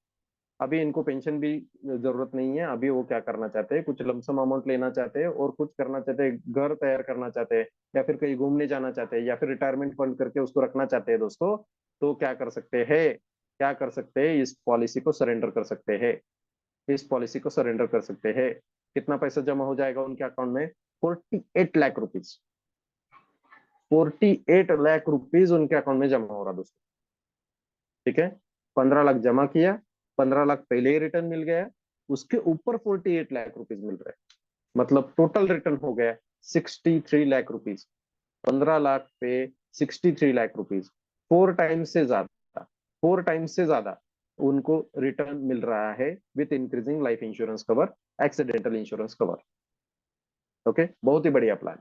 अभी इनको पेंशन भी जरूरत नहीं है। अभी वो क्या करना चाहते हैं, कुछ लमसम अमाउंट लेना चाहते हैं और कुछ करना चाहते हैं, घर तैयार करना चाहते हैं, या फिर कहीं घूमने जाना चाहते हैं, या फिर रिटायरमेंट फंड करके उसको रखना चाहते हैं दोस्तों। तो क्या कर सकते हैं, क्या कर सकते हैं, इस पॉलिसी को सरेंडर कर सकते हैं, इस पॉलिसी को सरेंडर कर सकते हैं। कितना पैसा जमा हो जाएगा उनके अकाउंट में? 48 लाख रुपीज, 48 लाख रुपीज उनके अकाउंट में जमा हो रहा दोस्तों। ठीक है, 15 लाख जमा किया, 15 लाख पहले ही रिटर्न मिल गया, उसके ऊपर 48 लाख रुपीज मिल रहे हैं, मतलब टोटल रिटर्न हो गया 63 लाख रुपीज। 15 लाख पे 63 लाख रुपीज, 4 टाइम्स से ज्यादा, 4 टाइम्स से ज्यादा उनको रिटर्न मिल रहा है with increasing life insurance cover, accidental insurance cover. Okay, बहुत ही बढ़िया प्लान।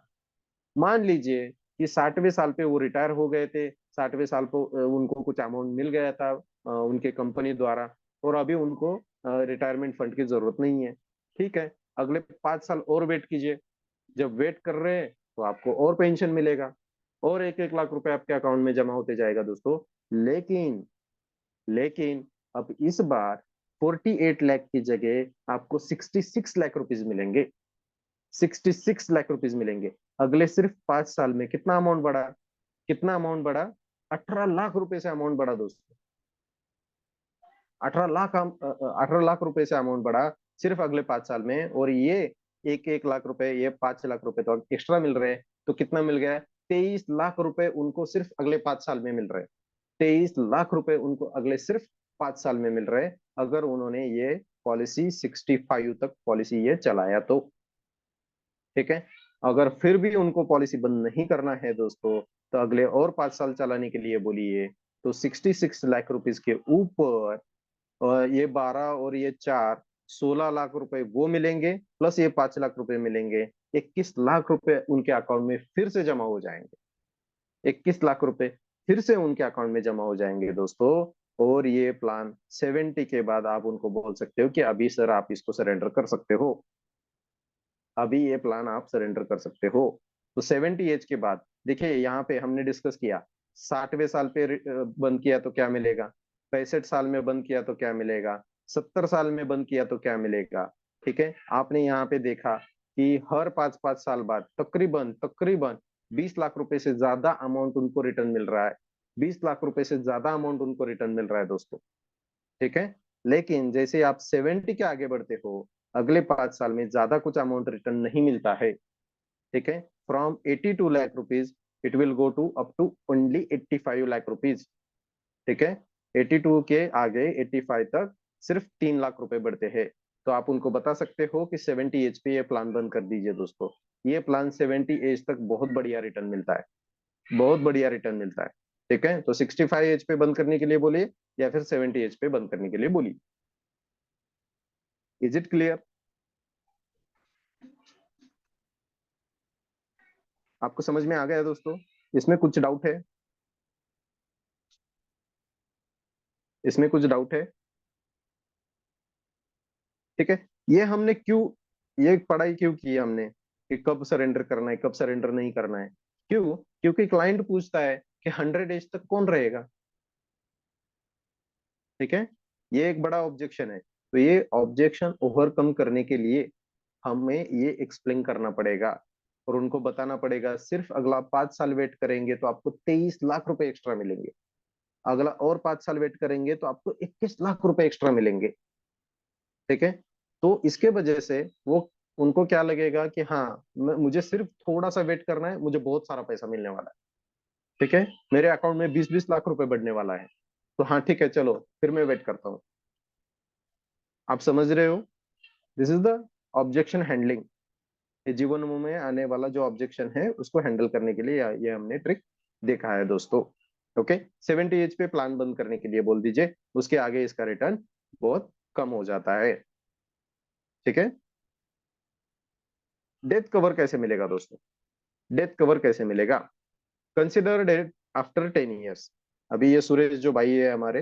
मान लीजिए कि 60वें साल पे वो रिटायर हो गए थे, 60वें साल को उनको कुछ अमाउंट मिल गया था उनके कंपनी द्वारा, और अभी उनको रिटायरमेंट फंड की जरूरत नहीं है। ठीक है, अगले 5 साल और वेट कीजिए, जब वेट कर रहे हैं तो आपको और पेंशन मिलेगा, और 1-1 लाख रुपए आपके अकाउंट में जमा होते जाएगा दोस्तों। लेकिन लेकिन अब इस बार 48 लाख की जगह आपको 66 लाख रुपीज मिलेंगे, 66 लाख रुपीज मिलेंगे। अगले सिर्फ 5 साल में कितना अमाउंट बढ़ा, कितना अमाउंट बढ़ा? 18 लाख रुपए से अमाउंट बढ़ा दोस्तों। 18 लाख, 18 लाख रुपए से अमाउंट बढ़ा सिर्फ अगले 5 साल में। और ये 1-1 लाख रुपए, ये 5 लाख रुपए तो एक्स्ट्रा मिल रहे हैं, तो कितना मिल गया? 23 लाख रुपए उनको सिर्फ अगले 5 साल में मिल रहे हैं। 23 लाख रुपए उनको अगले सिर्फ 5 साल में मिल रहे हैं, अगर उन्होंने ये पॉलिसी 65 तक पॉलिसी ये चलाया तो। ठीक है, अगर फिर भी उनको पॉलिसी बंद नहीं करना है दोस्तों, तो अगले और 5 साल चलाने के लिए बोलिए, तो 66 लाख रुपीज के ऊपर ये 12 और ये 4, 16 लाख रुपए वो मिलेंगे, प्लस ये 5 लाख रुपए मिलेंगे। 21 लाख रुपए उनके अकाउंट में फिर से जमा हो जाएंगे, 21 लाख रुपए फिर से उनके अकाउंट में जमा हो जाएंगे दोस्तों। और ये प्लान 70 के बाद आप उनको बोल सकते हो कि अभी सर आप इसको सरेंडर कर सकते हो, अभी ये प्लान आप सरेंडर कर सकते हो। तो 70 एज के बाद देखिए, यहाँ पे हमने डिस्कस किया 60वें साल पे बंद किया तो क्या मिलेगा, 65 साल में बंद किया तो क्या मिलेगा, 70 साल में बंद किया तो क्या मिलेगा। ठीक है, आपने यहाँ पे देखा कि हर 5-5 साल बाद तकरीबन तकरीबन 20 लाख रुपए से ज्यादा अमाउंट उनको रिटर्न मिल रहा है, 20 लाख रुपए से ज्यादा अमाउंट उनको रिटर्न मिल रहा है दोस्तों। ठीक है, लेकिन जैसे आप 70 के आगे बढ़ते हो, अगले 5 साल में ज्यादा कुछ अमाउंट रिटर्न नहीं मिलता है। ठीक है, from 82 lakh rupees it will go to up to only 85 lakh rupees. ठीक है, 82 के आगे 85 तक सिर्फ 3 लाख रुपए बढ़ते हैं। तो आप उनको बता सकते हो कि 70 एज पे ये प्लान बंद कर दीजिए दोस्तों। ये प्लान 70 एज तक बहुत बढ़िया रिटर्न मिलता है, बहुत बढ़िया रिटर्न मिलता है। ठीक है, तो 65 एज पे बंद करने के लिए बोलिए या फिर 70 एज पे बंद करने के लिए बोलिए। Is it clear? आपको समझ में आ गया दोस्तों? इसमें कुछ डाउट है? इसमें कुछ डाउट है? ठीक है, ये हमने क्यों, ये पढ़ाई क्यों की है हमने कि कब सरेंडर करना है, कब सरेंडर नहीं करना है? क्यों? क्योंकि क्लाइंट पूछता है कि 100 एज तक कौन रहेगा। ठीक है, ये एक बड़ा ऑब्जेक्शन है। तो ये ऑब्जेक्शन ओवरकम करने के लिए हमें ये एक्सप्लेन करना पड़ेगा और उनको बताना पड़ेगा सिर्फ अगला 5 साल वेट करेंगे तो आपको 23 लाख रुपए एक्स्ट्रा मिलेंगे, अगला और 5 साल वेट करेंगे तो आपको 21 लाख रुपए एक्स्ट्रा मिलेंगे। ठीक है, तो इसके वजह से वो, उनको क्या लगेगा कि हाँ, मुझे सिर्फ थोड़ा सा वेट करना है, मुझे बहुत सारा पैसा मिलने वाला है। ठीक है, मेरे अकाउंट में 20-20 लाख रुपए बढ़ने वाला है, तो हाँ ठीक है चलो फिर मैं वेट करता हूँ। आप समझ रहे हो? This is the objection handling. जीवन में आने वाला जो ऑब्जेक्शन है उसको हैंडल करने के लिए ये हमने ट्रिक देखा है दोस्तों। ओके, 70 एज पे प्लान बंद करने के लिए बोल दीजिए, उसके आगे इसका रिटर्न बहुत कम हो जाता है। ठीक है, डेथ कवर कैसे मिलेगा दोस्तों? डेथ कवर कैसे मिलेगा? Consider death after 10 years. अभी ये सुरेश जो भाई है हमारे,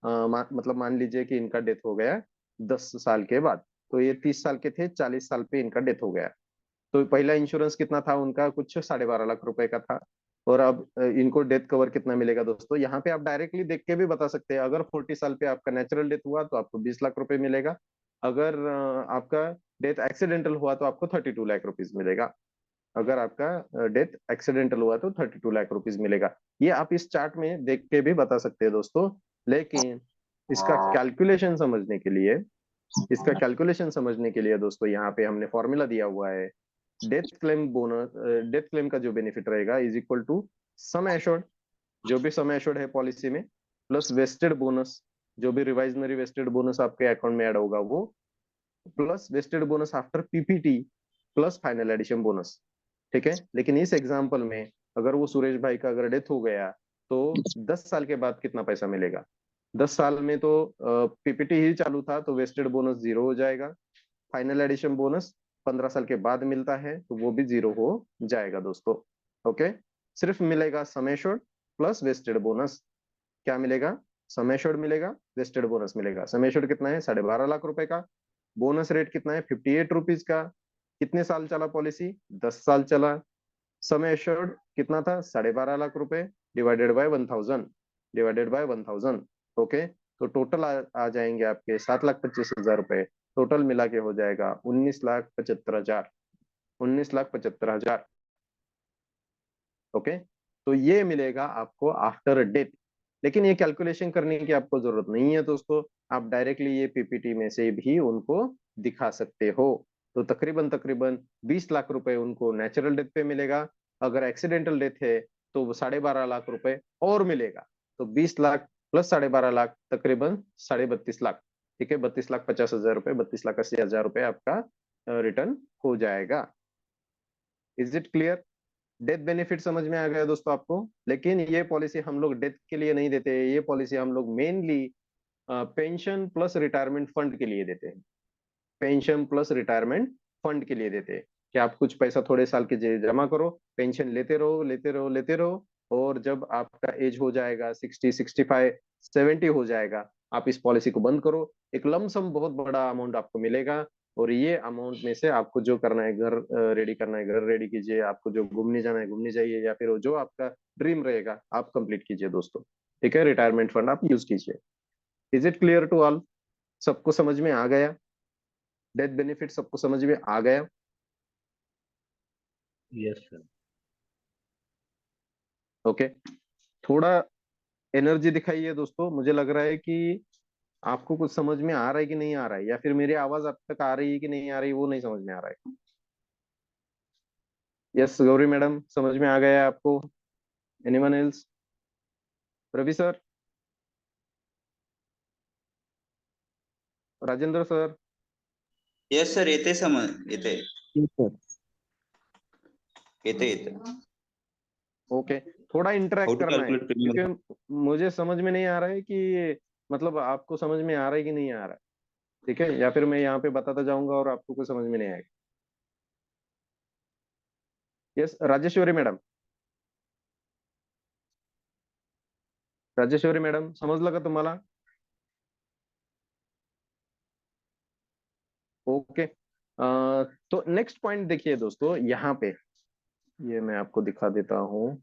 मतलब मान लीजिए कि इनका डेथ हो गया 10 साल के बाद, तो ये 30 साल के थे, 40 साल पे इनका डेथ हो गया। तो पहला इंश्योरेंस कितना था उनका, कुछ 12.5 लाख रुपए का था। और अब इनको डेथ कवर कितना मिलेगा दोस्तों? यहाँ पे आप डायरेक्टली देख के भी बता सकते हैं। अगर 40 साल पे आपका नेचुरल डेथ हुआ तो आपको 20 लाख रुपए मिलेगा। अगर आपका डेथ एक्सीडेंटल हुआ तो आपको 32 लाख रुपीज मिलेगा। अगर आपका डेथ एक्सीडेंटल हुआ तो 32 लाख रुपीज मिलेगा। ये आप इस चार्ट में देख के भी बता सकते हैं दोस्तों। लेकिन इसका कैलकुलेशन समझने के लिए, इसका कैलकुलेशन समझने के लिए दोस्तों यहाँ पे हमने फॉर्मूला दिया हुआ है। Death claim bonus, death claim का जो बेनिफिट रहेगा is equal to sum assured, जो भी सम एश्योर्ड है पॉलिसी में, प्लस वेस्टेड बोनस, जो भी रिवाइजनरी वेस्टेड बोनस आपके अकाउंट में ऐड होगा वो, plus vested bonus after PPT, plus final addition bonus. ठीक है, लेकिन इस एग्जांपल में अगर वो सुरेश भाई का अगर डेथ हो गया तो 10 साल के बाद कितना पैसा मिलेगा? 10 साल में तो पीपीटी ही चालू था तो वेस्टेड बोनस जीरो हो जाएगा। फाइनल एडिशन बोनस 15 साल के बाद मिलता है तो वो भी जीरो हो जाएगा दोस्तों। ओके, सिर्फ मिलेगा sum assured plus vested bonus. क्या मिलेगा? सम एश्योर्ड मिलेगा, वेस्टेड बोनस मिलेगा। सम एश्योर्ड कितना है? 12.5 लाख रुपए का। बोनस रेट कितना है? 58 रुपीज का। कितने साल चला पॉलिसी? 10 साल चला। सम एश्योर्ड कितना था? 12.5 लाख रुपए divided by 1000, divided by 1000। Okay, तो टोटल आ जाएंगे आपके 7,25,000 रुपए। टोटल मिला के हो जाएगा 19,75,000, 19,75,000। ओके, तो ये मिलेगा आपको आफ्टर डेथ। लेकिन ये कैलकुलेशन करने की आपको जरूरत नहीं है दोस्तों, आप डायरेक्टली ये पीपीटी में से भी उनको दिखा सकते हो। तो तकरीबन तकरीबन 20 लाख रुपए उनको नेचुरल डेथ पे मिलेगा। अगर एक्सीडेंटल डेथ है तो वो 12.5 लाख रुपए और मिलेगा। तो 20 लाख प्लस 12.5 लाख तकरीबन 32.5 लाख। ठीक है, 32,50,000 रुपए, 32,80,000 रुपए आपका रिटर्न हो जाएगा। Is it clear? Death benefit समझ में आ गया दोस्तों आपको? लेकिन ये पॉलिसी हम लोग डेथ के लिए नहीं देते, ये पॉलिसी हम लोग mainly pension plus retirement fund के लिए देते हैं। पेंशन प्लस रिटायरमेंट फंड के लिए देते हैं कि आप कुछ पैसा थोड़े साल के जमा करो, पेंशन लेते रहो लेते रहो लेते रहो, और जब आपका एज हो जाएगा 60, 65, 70 हो जाएगा, आप इस पॉलिसी को बंद करो। एक लमसम बहुत बड़ा अमाउंट आपको मिलेगा, और ये अमाउंट में से आपको जो करना है, घर रेडी करना है घर रेडी कीजिए, आपको जो घूमने जाना है घूमने जाइए, या फिर जो आपका ड्रीम रहेगा आप कंप्लीट कीजिए दोस्तों। ठीक है, रिटायरमेंट फंड आप यूज कीजिए। Is it clear to all? सबको समझ में आ गया? डेथ बेनिफिट सबको समझ में आ गया? Yes sir. ओके, थोड़ा एनर्जी दिखाइए दोस्तों। मुझे लग रहा है कि आपको कुछ समझ में आ रहा है कि नहीं आ रहा है, या फिर मेरी आवाज आप तक आ रही है कि नहीं आ रही, वो नहीं समझ में आ रहा है। यस गौरी मैडम, समझ में आ गया है आपको? Anyone else? Ravi sir, Rajendra sir? Yes sir, येते समज, येते सर येते येते। ओके, थोड़ा हाउ इंटरेक्ट टू करना है, कैलकुलेट प्रीमियम? क्योंकि मुझे समझ में नहीं आ रहा है कि मतलब आपको समझ में आ रहा है कि नहीं आ रहा है। ठीक है, या फिर मैं यहाँ पे बताता जाऊंगा और आपको कुछ समझ में नहीं आएगा। Yes Rajeshwari madam, Rajeshwari madam समजलं का तुम्हाला? ओके। तो नेक्स्ट पॉइंट देखिए दोस्तों यहाँ पे, ये मैं आपको दिखा देता हूँ।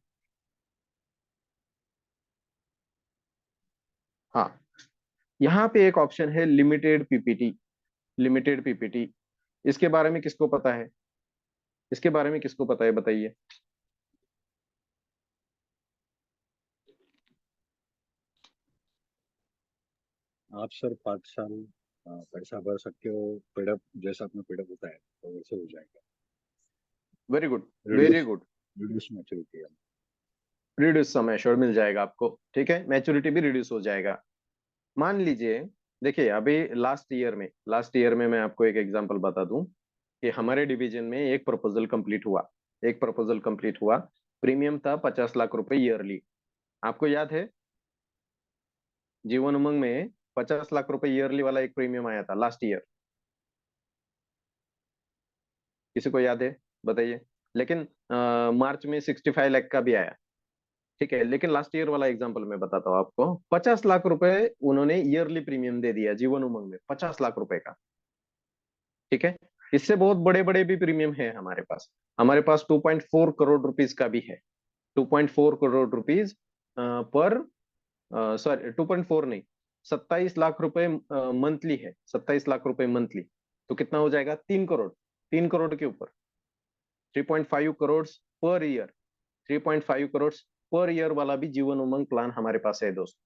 हाँ, यहाँ पे एक ऑप्शन है लिमिटेड पीपीटी। लिमिटेड पीपीटी, इसके बारे में किसको पता है? इसके बारे में किसको पता है बताइए। आप सर 5 साल पैसा भर सकते हो, पेडअप जैसा अपना पेडअप होता है तो वैसे हो जाएगा। Very good, very reduce good. Reduce maturity है। रिड्यूस सम एश्योर्ड मिल जाएगा आपको, ठीक है, मैच्योरिटी भी रिड्यूस हो जाएगा। मान लीजिए, देखिए अभी लास्ट ईयर में मैं आपको एक एग्जांपल बता दूं कि हमारे डिवीजन में एक प्रपोजल कंप्लीट हुआ। एक प्रपोजल कंप्लीट हुआ, प्रीमियम था 50 लाख रुपए ईयरली। आपको याद है जीवन उमंग में 50 लाख रुपए ईयरली वाला एक प्रीमियम आया था लास्ट ईयर? किसी को याद है बताइए। लेकिन मार्च में 65 लाख का भी आया। ठीक है, लेकिन लास्ट ईयर वाला एग्जांपल मैं बताता हूँ आपको। 50 लाख रुपए उन्होंने ईयरली प्रीमियम दे दिया जीवन उमंग में, 50 लाख रुपए का। ठीक है, इससे बहुत बड़े बड़े भी प्रीमियम है हमारे पास। हमारे पास 2.4 करोड़ रुपीज का भी है। 2.4 करोड़ रुपीज पर, सॉरी 2.4 नहीं, 27 लाख रुपए मंथली है। 27 लाख रुपए मंथली, तो कितना हो जाएगा? 3 करोड़। 3 करोड़ के ऊपर 3.5 crore per year. 3.5 crore per year वाला भी जीवन उमंग प्लान हमारे पास है दोस्त।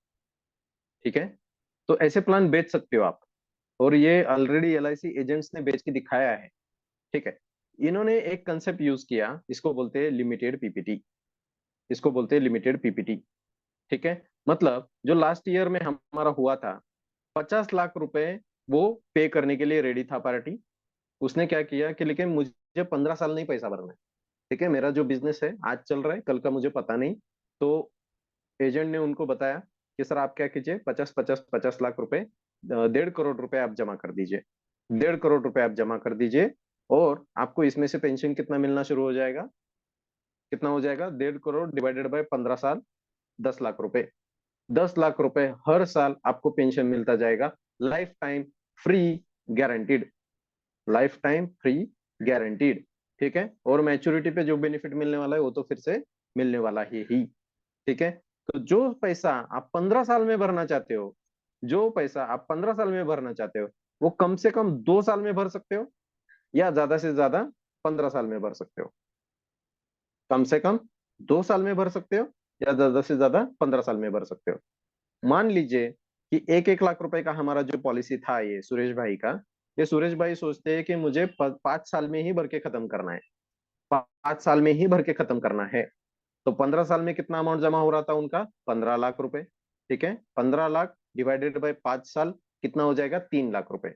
ठीक है, तो ऐसे प्लान बेच सकते हो आप, और ये ऑलरेडी एलआईसी एजेंट्स ने बेच के दिखाया है। ठीक है, इन्होंने एक कंसेप्ट यूज किया, इसको बोलते हैं लिमिटेड पीपीटी। इसको बोलते हैं लिमिटेड पीपीटी। ठीक है, मतलब जो लास्ट ईयर में हमारा हुआ था, 50 लाख रुपए वो पे करने के लिए रेडी था पार्टी। उसने क्या किया कि लेकिन मुझे 15 साल नहीं पैसा भरना है। ठीक है, मेरा जो बिजनेस है आज चल रहा है, कल का मुझे पता नहीं। तो एजेंट ने उनको बताया कि सर आप क्या कीजिए, 50 50 50 लाख रुपए, 1.5 करोड़ रुपए आप जमा कर दीजिए। 1.5 करोड़ रुपए आप जमा कर दीजिए, और आपको इसमें से पेंशन कितना मिलना शुरू हो जाएगा? कितना हो जाएगा? 1.5 करोड़ डिवाइडेड बाय 15 साल, 10 लाख रुपए। 10 लाख रुपए हर साल आपको पेंशन मिलता जाएगा, life time free, guaranteed. Life time free, guaranteed. ठीक है, और मैच्योरिटी पे जो बेनिफिट मिलने वाला है वो तो फिर से मिलने वाला ही। ठीक है, तो जो पैसा आप 15 साल में भरना चाहते हो, जो पैसा आप 15 साल में भरना चाहते हो, वो कम से कम 2 साल में भर सकते हो, या ज्यादा से ज्यादा 15 साल में भर सकते हो। कम से कम 2 साल में भर सकते हो, या ज्यादा से ज्यादा 15 साल में भर सकते हो। मान लीजिए कि 1 1 लाख रुपए का हमारा जो पॉलिसी था, ये सुरेश भाई का, ये सुरेश भाई सोचते हैं कि मुझे 5 साल में ही भर के खत्म करना है। 5 साल में ही भर के खत्म करना है। तो 15 साल में कितना अमाउंट जमा हो रहा था उनका? 15 लाख रुपए। ठीक है, 15 लाख डिवाइडेड बाय 5 साल, कितना हो जाएगा? 3 लाख रुपए।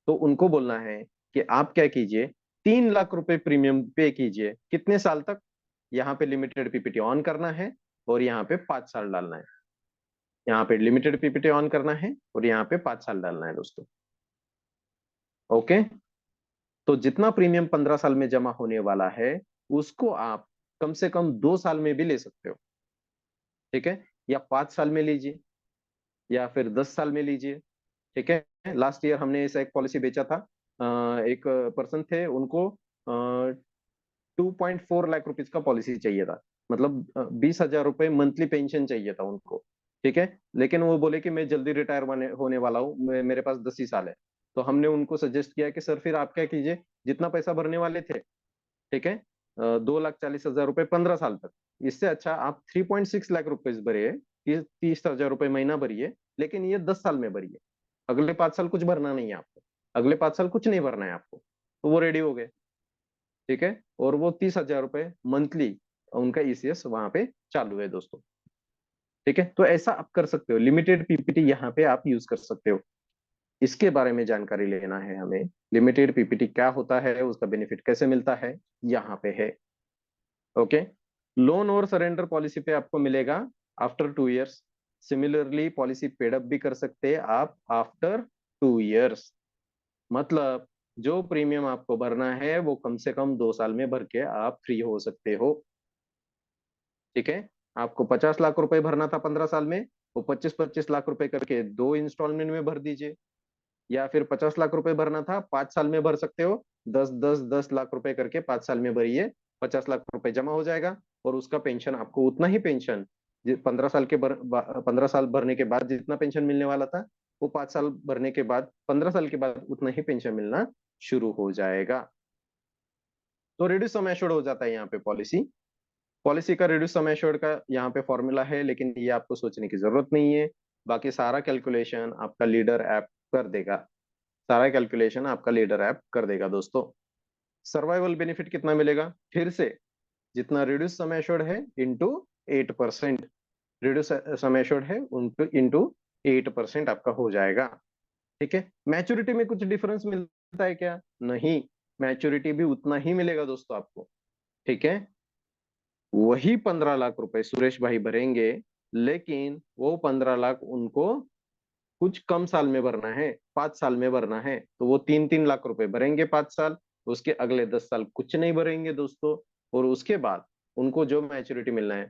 तो उनको बोलना है कि आप क्या कीजिए, 3 लाख रुपए प्रीमियम पे कीजिए। कितने साल तक? यहाँ पे लिमिटेड पीपीटी ऑन करना है, और यहाँ पे 5 साल डालना है। यहाँ पे लिमिटेड पीपीटी ऑन करना है, और यहाँ पे 5 साल डालना है दोस्तों। ओके, तो जितना प्रीमियम 15 साल में जमा होने वाला है, उसको आप कम से कम 2 साल में भी ले सकते हो। ठीक है, या 5 साल में लीजिए, या फिर 10 साल में लीजिए। ठीक है, लास्ट ईयर हमने ऐसा एक पॉलिसी बेचा था। एक पर्सन थे, उनको 2.4 लाख रुपीज का पॉलिसी चाहिए था। मतलब 20,000 रुपए मंथली पेंशन चाहिए था उनको। ठीक है, लेकिन वो बोले कि मैं जल्दी रिटायर होने वाला हूँ, मेरे पास 10 ही साल है। तो हमने उनको सजेस्ट किया कि सर फिर आप क्या कीजिए, जितना पैसा भरने वाले थे, ठीक है, 2,40,000 रुपए 15 साल तक, इससे अच्छा आप 3.6 लाख रुपए भरिए, 30,000 रुपए महीना भरिए, लेकिन ये 10 साल में भरिए। अगले 5 साल कुछ भरना नहीं है आपको, अगले 5 साल कुछ नहीं भरना है आपको। तो वो रेडी हो गए। ठीक है, और वो 30,000 रुपए मंथली उनका ईसीएस वहां पे चालू है दोस्तों। ठीक है, तो ऐसा आप कर सकते हो, लिमिटेड पीपीटी यहाँ पे आप यूज कर सकते हो। इसके बारे में जानकारी लेना है हमें, लिमिटेड पीपीटी क्या होता है, उसका बेनिफिट कैसे मिलता है, यहाँ पे है। ओके, लोन और सरेंडर पॉलिसी पे आपको मिलेगा after 2 years. Similarly policy paid up भी कर सकते हैं आप आफ्टर 2 इयर्स। मतलब जो प्रीमियम आपको भरना है वो कम से कम 2 साल में भर के आप फ्री हो सकते हो। ठीक है, आपको 50 लाख रुपए भरना था 15 साल में, वो 25-25 लाख रुपए करके 2 इंस्टॉलमेंट में भर दीजिए। या फिर 50 लाख रुपए भरना था 5 साल में भर सकते हो, 10-10-10 लाख रुपए करके 5 साल में भरिए, 50 लाख रुपए जमा हो जाएगा। और उसका पेंशन आपको उतना ही पेंशन 15 साल भरने के बाद जितना पेंशन मिलने वाला था, वो 5 साल भरने के बाद 15 साल के बाद उतना ही पेंशन मिलना शुरू हो जाएगा। तो रिड्यूस सम एश्योर्ड हो जाता है यहाँ पे पॉलिसी। पॉलिसी का रिड्यूस सम एश्योर्ड का यहाँ पे फॉर्मूला है, लेकिन ये आपको सोचने की जरूरत नहीं है। बाकी सारा कैलकुलेशन आपका लीडर ऐप कर देगा। सारा कैलकुलेशन आपका लीडर ऐप कर देगा दोस्तों। सर्वाइवल बेनिफिट कितना मिलेगा, फिर से जितना रिड्यूस सम एश्योर्ड है इंटू 8%, रिड्यूस सम एश्योर्ड है इंटू 8% आपका हो जाएगा। ठीक है, मैच्योरिटी में कुछ डिफरेंस मिलता है क्या, नहीं, मैच्योरिटी भी उतना ही मिलेगा दोस्तों आपको। ठीक है, वही 15 लाख रुपए सुरेश भाई भरेंगे, लेकिन वो 15 लाख उनको कुछ कम साल में भरना है, 5 साल में भरना है, तो वो 3-3 लाख रुपए भरेंगे 5 साल। उसके अगले 10 साल कुछ नहीं भरेंगे दोस्तों। और उसके बाद उनको जो मैच्योरिटी मिलना है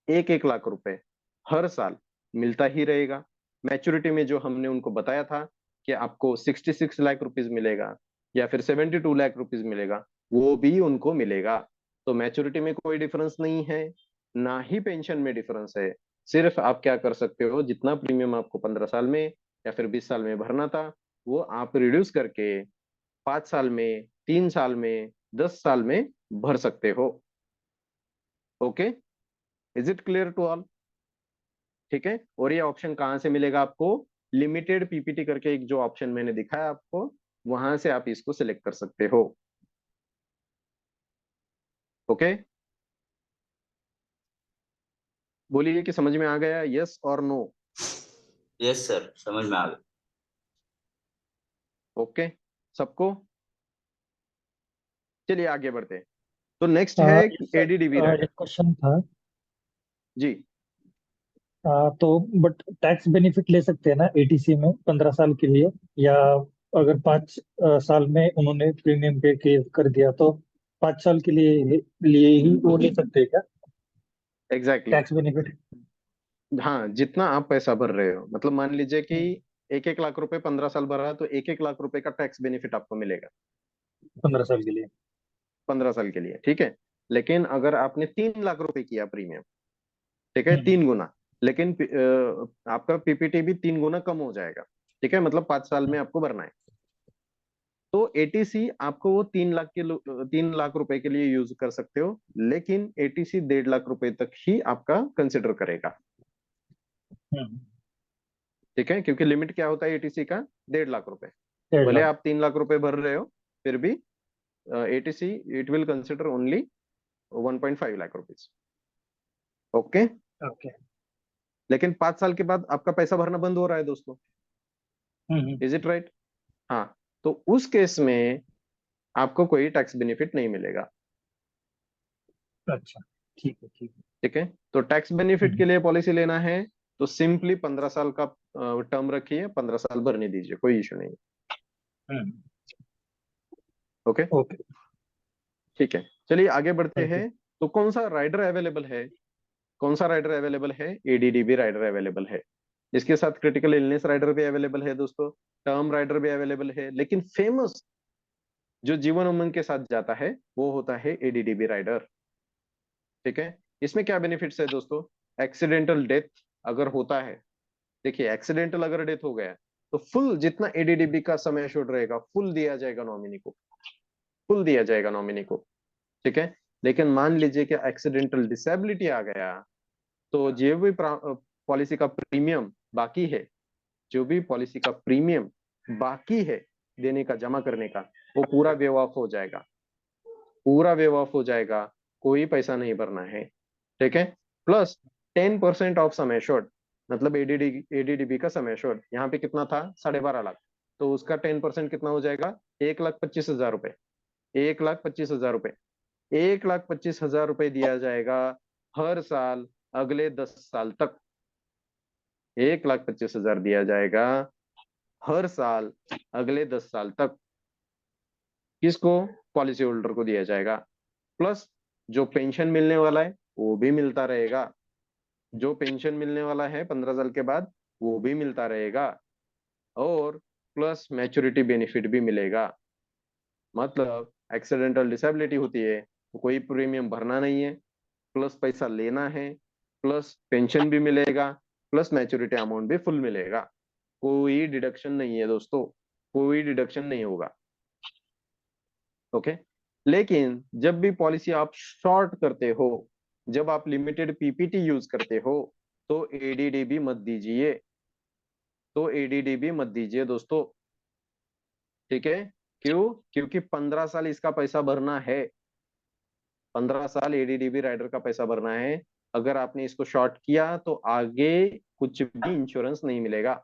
1-1 लाख रुपए हर साल मिलता ही रहेगा। मैच्योरिटी में जो हमने उनको बताया था कि आपको 66 लाख रुपीज मिलेगा या फिर 72 लाख रुपीज मिलेगा, वो भी उनको मिलेगा। तो मैच्योरिटी में कोई डिफरेंस नहीं है, ना ही पेंशन में डिफरेंस है। सिर्फ आप क्या कर सकते हो, जितना प्रीमियम आपको 15 साल में या फिर 20 साल में भरना था, वो आप रिड्यूस करके 5 साल में, 3 साल में, 10 साल में भर सकते हो। Okay, is it clear to all? ठीक है, और ये ऑप्शन कहाँ से मिलेगा आपको, लिमिटेड पीपीटी करके एक जो ऑप्शन मैंने दिखाया आपको, वहां से आप इसको सिलेक्ट कर सकते हो। ओके, बोलिए कि समझ में आ गया, यस और नो? यस सर, समझ में आ गया। ओके सबको, चलिए आगे बढ़ते हैं। तो नेक्स्ट है यस सर, एडीडीबी एक राइडर। क्वेश्चन था। जी, तो बट टैक्स बेनिफिट ले सकते हैं ना एटीसी में 15 साल के लिए, या अगर 5 साल में उन्होंने प्रीमियम पे कर दिया तो 5 साल के लिए ही वो ले सकते हैं क्या एग्जैक्टली टैक्स बेनिफिट? हाँ, जितना आप पैसा भर रहे हो, मतलब मान लीजिए कि 1-1 लाख रुपए 15 साल भरा है, तो 1-1 लाख रुपए का टैक्स बेनिफिट आपको मिलेगा 15 साल के लिए। 15 साल के लिए। ठीक है, लेकिन अगर आपने 3 लाख रुपए किया प्रीमियम, ठीक है, हम्म 3 गुना, लेकिन आपका पीपीटी भी 3 गुना कम हो जाएगा। ठीक है, मतलब 5 साल में आपको भरना है। तो एटीसी आपको वो 3 लाख रुपए के लिए यूज कर सकते हो, लेकिन एटीसी 1.5 लाख रुपए तक ही आपका कंसिडर करेगा। हम्म, ठीक है, क्योंकि लिमिट क्या होता है एटीसी का, 1.5 लाख रुपए। 1.5 लाख। भले आप 3 लाख रुपए भर रहे हो, फिर भी eighty C it will consider only 1.5 lakh rupees. Okay, okay. लेकिन 5 साल के बाद आपका पैसा भरना बंद हो रहा है दोस्तों, हम्म, इज इट राइट? हाँ, तो उस केस में आपको कोई टैक्स बेनिफिट नहीं मिलेगा। अच्छा, ठीक है ठीक है। ठीक है, तो टैक्स बेनिफिट के हम्म लिए पॉलिसी लेना है तो सिंपली 15 साल का टर्म रखिए, 15 साल भरने दीजिए, कोई इशू नहीं। हम्म, ओके, ओके। ठीक है, चलिए आगे बढ़ते थैंक यू। हैं। तो कौन सा राइडर अवेलेबल है, कौन सा राइडर अवेलेबल है, एडीडीबी राइडर अवेलेबल है। इसके साथ क्रिटिकल इलनेस राइडर भी अवेलेबल है दोस्तों, टर्म राइडर भी अवेलेबल है, लेकिन फेमस जो जीवन उमंग के साथ जाता है वो होता है एडीडीबी राइडर। ठीक है, इसमें क्या बेनिफिट्स है दोस्तों, एक्सीडेंटल डेथ अगर होता है, देखिए एक्सीडेंटल अगर डेथ हो गया तो फुल जितना एडीडीबी का समय एश्योर्ड रहेगा फुल दिया जाएगा नॉमिनी को, फुल दिया जाएगा नॉमिनी को। ठीक है, लेकिन मान लीजिए कि एक्सीडेंटल डिसेबिलिटी आ गया, तो जो भी पॉलिसी का प्रीमियम बाकी है, जो भी पॉलिसी का प्रीमियम बाकी है देने का, जमा करने का, वो पूरा वेव ऑफ हो जाएगा, पूरा वेव ऑफ हो जाएगा, कोई पैसा नहीं भरना है। ठीक है, प्लस 10% ऑफ सम एश्योर्ड, मतलब एडीडीबी का सम एश्योर्ड यहाँ पे कितना था, 12.5 लाख, तो उसका 10% कितना हो जाएगा, 1,25,000 रुपए, 1,25,000 रुपए, 1,25,000 रुपए दिया जाएगा हर साल अगले 10 साल तक 1,25,000 दिया जाएगा हर साल अगले 10 साल तक। किसको? पॉलिसी होल्डर को दिया जाएगा। प्लस जो पेंशन मिलने वाला है वो भी मिलता रहेगा। जो पेंशन मिलने वाला है 15 साल के बाद वो भी मिलता रहेगा। और प्लस मैच्योरिटी बेनिफिट भी मिलेगा। मतलब एक्सीडेंटल डिसेबिलिटी होती है तो कोई प्रीमियम भरना नहीं है, प्लस पैसा लेना है, प्लस पेंशन भी मिलेगा, प्लस मैच्योरिटी अमाउंट भी फुल मिलेगा। कोई डिडक्शन नहीं है दोस्तों, कोई डिडक्शन नहीं होगा। ओके। लेकिन जब भी पॉलिसी आप शॉर्ट करते हो, जब आप लिमिटेड पीपीटी यूज करते हो, तो एडीडीबी मत दीजिए। तो एडीडीबी मत दीजिए दोस्तों। ठीक है? क्यों? क्योंकि 15 साल इसका पैसा भरना है। 15 साल एडीडीबी राइडर का पैसा भरना है। अगर आपने इसको शॉर्ट किया तो आगे कुछ भी इंश्योरेंस नहीं मिलेगा।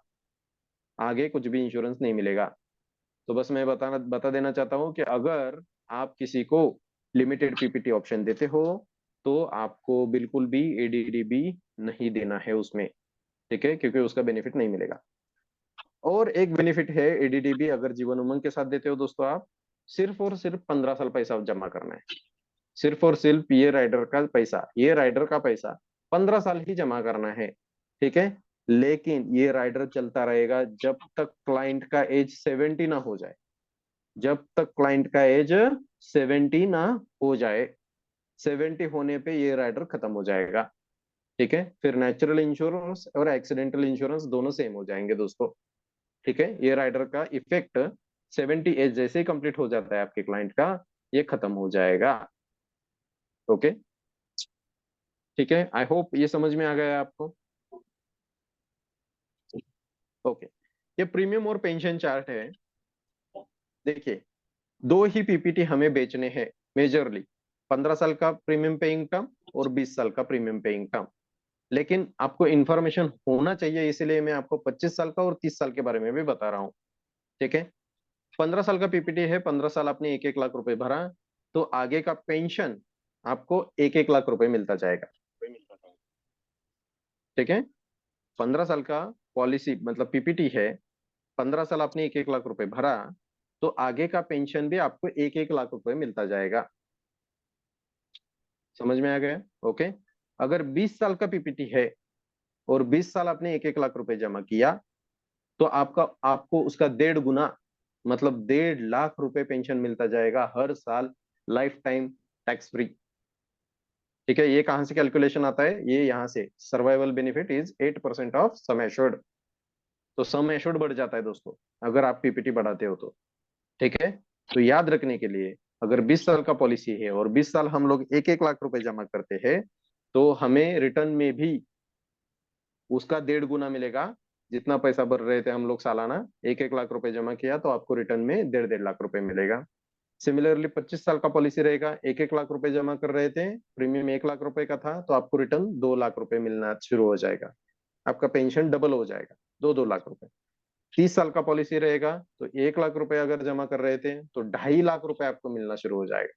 आगे कुछ भी इंश्योरेंस नहीं मिलेगा। तो बस मैं बता देना चाहता हूं कि अगर आप किसी को लिमिटेड पीपीटी ऑप्शन देते हो तो आपको बिल्कुल भी एडीडीबी नहीं देना है उसमें। ठीक है? क्योंकि उसका बेनिफिट नहीं मिलेगा। और एक बेनिफिट है एडीडीबी अगर जीवन उमंग के साथ देते हो दोस्तों, आप सिर्फ और सिर्फ 15 साल पैसा जमा करना है। सिर्फ और सिर्फ ये राइडर का पैसा 15 साल ही जमा करना है। ठीक है? लेकिन ये राइडर चलता रहेगा जब तक क्लाइंट का एज 70 ना हो जाए। जब तक क्लाइंट का एज 70 ना हो जाए। 70 होने पे ये राइडर खत्म हो जाएगा। ठीक है? फिर नेचुरल इंश्योरेंस और एक्सीडेंटल इंश्योरेंस दोनों सेम हो जाएंगे दोस्तों। ठीक है? ये राइडर का इफेक्ट 70 एज जैसे ही कंप्लीट हो जाता है आपके क्लाइंट का, ये खत्म हो जाएगा। ओके? ठीक है? आई होप ये समझ में आ गया आपको। ओके। ये प्रीमियम और पेंशन चार्ट है। देखिए, दो ही पीपीटी हमें बेचने हैं मेजरली। 15 साल का प्रीमियम पेइंग टर्म और 20 साल का प्रीमियम पेइंग टर्म। लेकिन आपको इंफॉर्मेशन होना चाहिए, इसलिए मैं आपको 25 साल का और 30 साल के बारे में भी बता रहा हूँ। ठीक है? 15 साल का पीपीटी है, 15 साल आपने 1-1 लाख रुपए भरा तो आगे का पेंशन आपको 1-1 लाख रुपए मिलता जाएगा। ठीक है? 15 साल का पॉलिसी मतलब पीपीटी है, 15 साल आपने 1-1 लाख रुपए भरा तो आगे का पेंशन भी आपको 1-1 लाख रुपए मिलता जाएगा। समझ में आ गया? ओके। अगर 20 साल का पीपीटी है और 20 साल आपने 1-1 लाख रुपए जमा किया तो आपको उसका 1.5 गुना मतलब 1.5 लाख रुपए पेंशन मिलता जाएगा हर साल, लाइफ टाइम, टैक्स फ्री। ठीक है? ये कहां से कैलकुलेशन आता है? ये यहाँ से, survival benefit is 8% of sum assured. तो सम एश्योर्ड बढ़ जाता है दोस्तों अगर आप पीपीटी बढ़ाते हो तो। ठीक है? तो याद रखने के लिए, अगर 20 साल का पॉलिसी है और 20 साल हम लोग 1-1 लाख रुपए जमा करते हैं तो हमें रिटर्न में भी उसका 1.5 गुना मिलेगा। जितना पैसा भर रहे थे हम लोग सालाना, 1-1 लाख रुपए जमा किया तो आपको रिटर्न में 1.5-1.5 लाख रुपए मिलेगा। सिमिलरली 25 साल का पॉलिसी रहेगा, 1-1 लाख रुपए जमा कर रहे थे, प्रीमियम 1 लाख रुपए का था तो आपको रिटर्न 2 लाख रुपए मिलना शुरू हो जाएगा। आपका पेंशन डबल हो जाएगा, 2-2 लाख रुपए। 30 साल का पॉलिसी रहेगा तो 1 लाख रुपए अगर जमा कर रहे थे तो 2.5 लाख रुपए आपको मिलना शुरू हो जाएगा।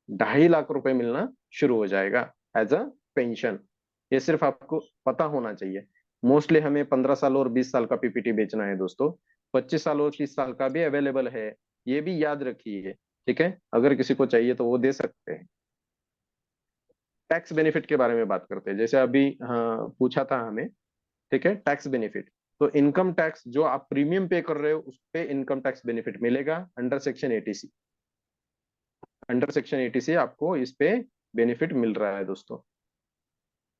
2.5 लाख रुपए मिलना शुरू हो जाएगा एज अ पेंशन। ये सिर्फ आपको पता होना चाहिए। मोस्टली हमें 15 साल और 20 साल का पीपीटी बेचना है दोस्तों। 25 साल और 30 साल का भी अवेलेबल है, ये भी याद रखिए। ठीक है? अगर किसी को चाहिए तो वो दे सकते हैं। टैक्स बेनिफिट के बारे में बात करते हैं, जैसे अभी हाँ पूछा था हमें। ठीक है? टैक्स बेनिफिट, तो इनकम टैक्स जो आप प्रीमियम पे कर रहे हो उस पे इनकम टैक्स बेनिफिट मिलेगा under section 80C। Under section 80C आपको इस पे बेनिफिट मिल रहा है दोस्तों।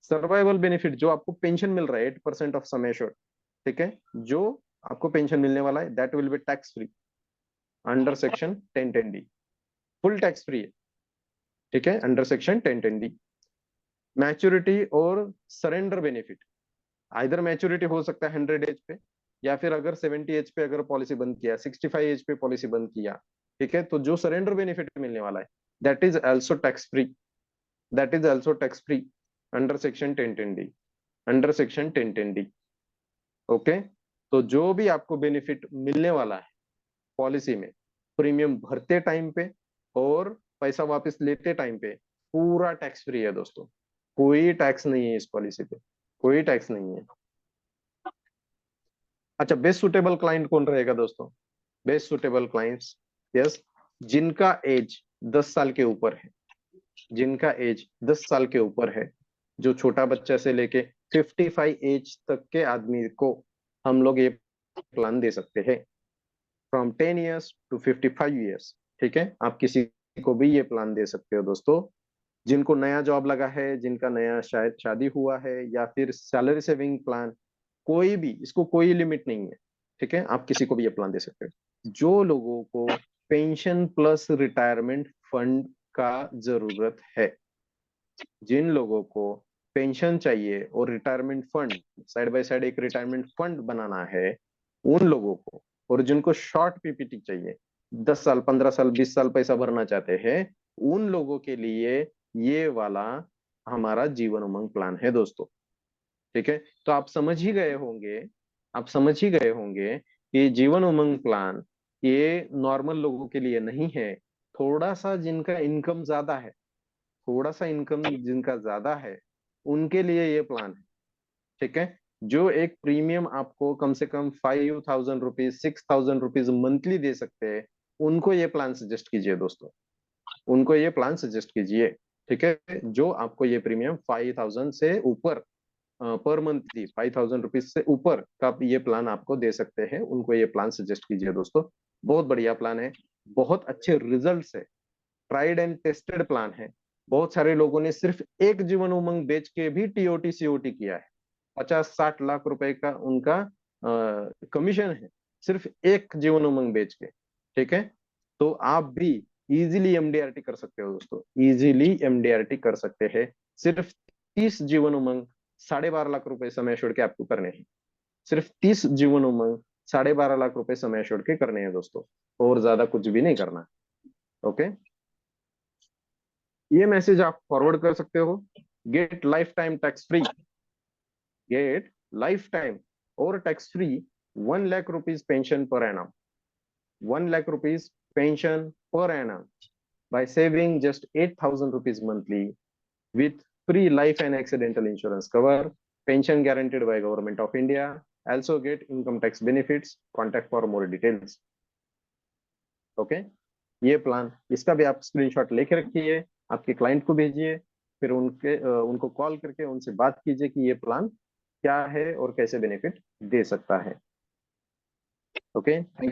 सर्वाइवल बेनिफिट जो आपको पेंशन मिल रहा है 8% ऑफ सम एश्योर्ड। ठीक है? जो आपको पेंशन मिलने वाला है that will B tax free under section 1010D। Full tax free है। ठीक है? Under section 1010D। मैच्योरिटी और सरेंडर बेनिफिट, आइदर मैच्योरिटी हो सकता है 100 एज पे, या फिर अगर 70 एज पे अगर पॉलिसी बंद किया, 65 एज पे पॉलिसी बंद किया, ठीक है, तो जो सरेंडर बेनिफिट मिलने वाला है that is also tax free. That is also tax free under section 1010D। Under section 1010D। Okay. तो जो भी आपको बेनिफिट मिलने वाला है पॉलिसी में, प्रीमियम भरते टाइम पे और पैसा वापस लेते टाइम पे, पूरा टैक्स फ्री है दोस्तों। कोई टैक्स नहीं है इस पॉलिसी पे, कोई टैक्स नहीं है। अच्छा, बेस्ट सुटेबल क्लाइंट कौन रहेगा दोस्तों? बेस्ट सुटेबल क्लाइंट्स, यस, जिनका एज 10 साल के ऊपर है, जिनका एज 10 साल के ऊपर है, जो छोटा बच्चा से लेके 55 एज तक के आदमी को हम लोग ये प्लान दे सकते हैं, फ्रॉम 10 ईयर्स टू 55 ईयर्स। ठीक है, आप किसी को भी ये प्लान दे सकते हो दोस्तों, जिनको नया जॉब लगा है, जिनका नया शायद शादी हुआ है, या फिर सैलरी सेविंग प्लान, कोई भी, इसको कोई लिमिट नहीं है। ठीक है, आप किसी को भी ये प्लान दे सकते हो। जो लोगों को पेंशन प्लस रिटायरमेंट फंड का जरूरत है, जिन लोगों को पेंशन चाहिए और retirement fund, side by side एक रिटायरमेंट फंड बनाना है, उन लोगों को, और जिनको शॉर्ट पीपीटी चाहिए, 10 साल 15 साल 20 साल पैसा भरना चाहते हैं, उन लोगों के लिए ये वाला हमारा जीवन उमंग प्लान है दोस्तों। ठीक है, तो आप समझ ही गए होंगे, आप समझ ही गए होंगे कि जीवन उमंग प्लान ये नॉर्मल लोगों के लिए नहीं है। थोड़ा सा जिनका इनकम ज्यादा है, थोड़ा सा इनकम जिनका ज्यादा है, उनके लिए ये प्लान है। ठीक है, जो एक प्रीमियम आपको कम से कम 5,000 रुपीज 6,000 रुपीज मंथली दे सकते हैं, उनको ये प्लान सजेस्ट कीजिए दोस्तों, उनको ये प्लान सजेस्ट कीजिए। ठीक है, जो आपको ये प्रीमियम 5,000 से ऊपर पर मंथली 5,000 रुपीज से ऊपर का ये प्लान आपको दे सकते हैं, उनको ये प्लान सजेस्ट कीजिए दोस्तों। बहुत बढ़िया प्लान है, बहुत अच्छे रिजल्ट है, ट्राइड एंड टेस्टेड प्लान है। बहुत सारे लोगों ने सिर्फ एक जीवन उमंग बेच के भी टीओटी सीओटी किया है, 50-60 लाख रुपए का उनका कमीशन है, सिर्फ एक जीवन उमंग बेच के। ठीक है, तो आप भी इजीली एमडीआरटी कर सकते हो दोस्तों, इजीली एमडीआरटी कर सकते हैं। सिर्फ 30 जीवन उमंग 12.5 लाख रुपए समय छोड़ के आपको करने हैं, सिर्फ 30 जीवन उमंग 12.5 लाख रुपए समय छोड़ के करने हैं दोस्तों, और ज्यादा कुछ भी नहीं करना। ओके, ये मैसेज आप फॉरवर्ड कर सकते हो। Get lifetime tax free, get lifetime और tax free 1 lakh rupees pension per annum, 1 lakh rupees pension per annum by saving just 8,000 rupees monthly with free life and accidental insurance cover, pension guaranteed by Government of India. Also get income tax benefits. Contact for more details. Okay, ये plan, इसका भी आप screenshot लेके रखिए, आपके client को भेजिए, फिर उनको कॉल करके उनसे बात कीजिए कि ये प्लान क्या है और कैसे बेनिफिट दे सकता है। Okay, thank you.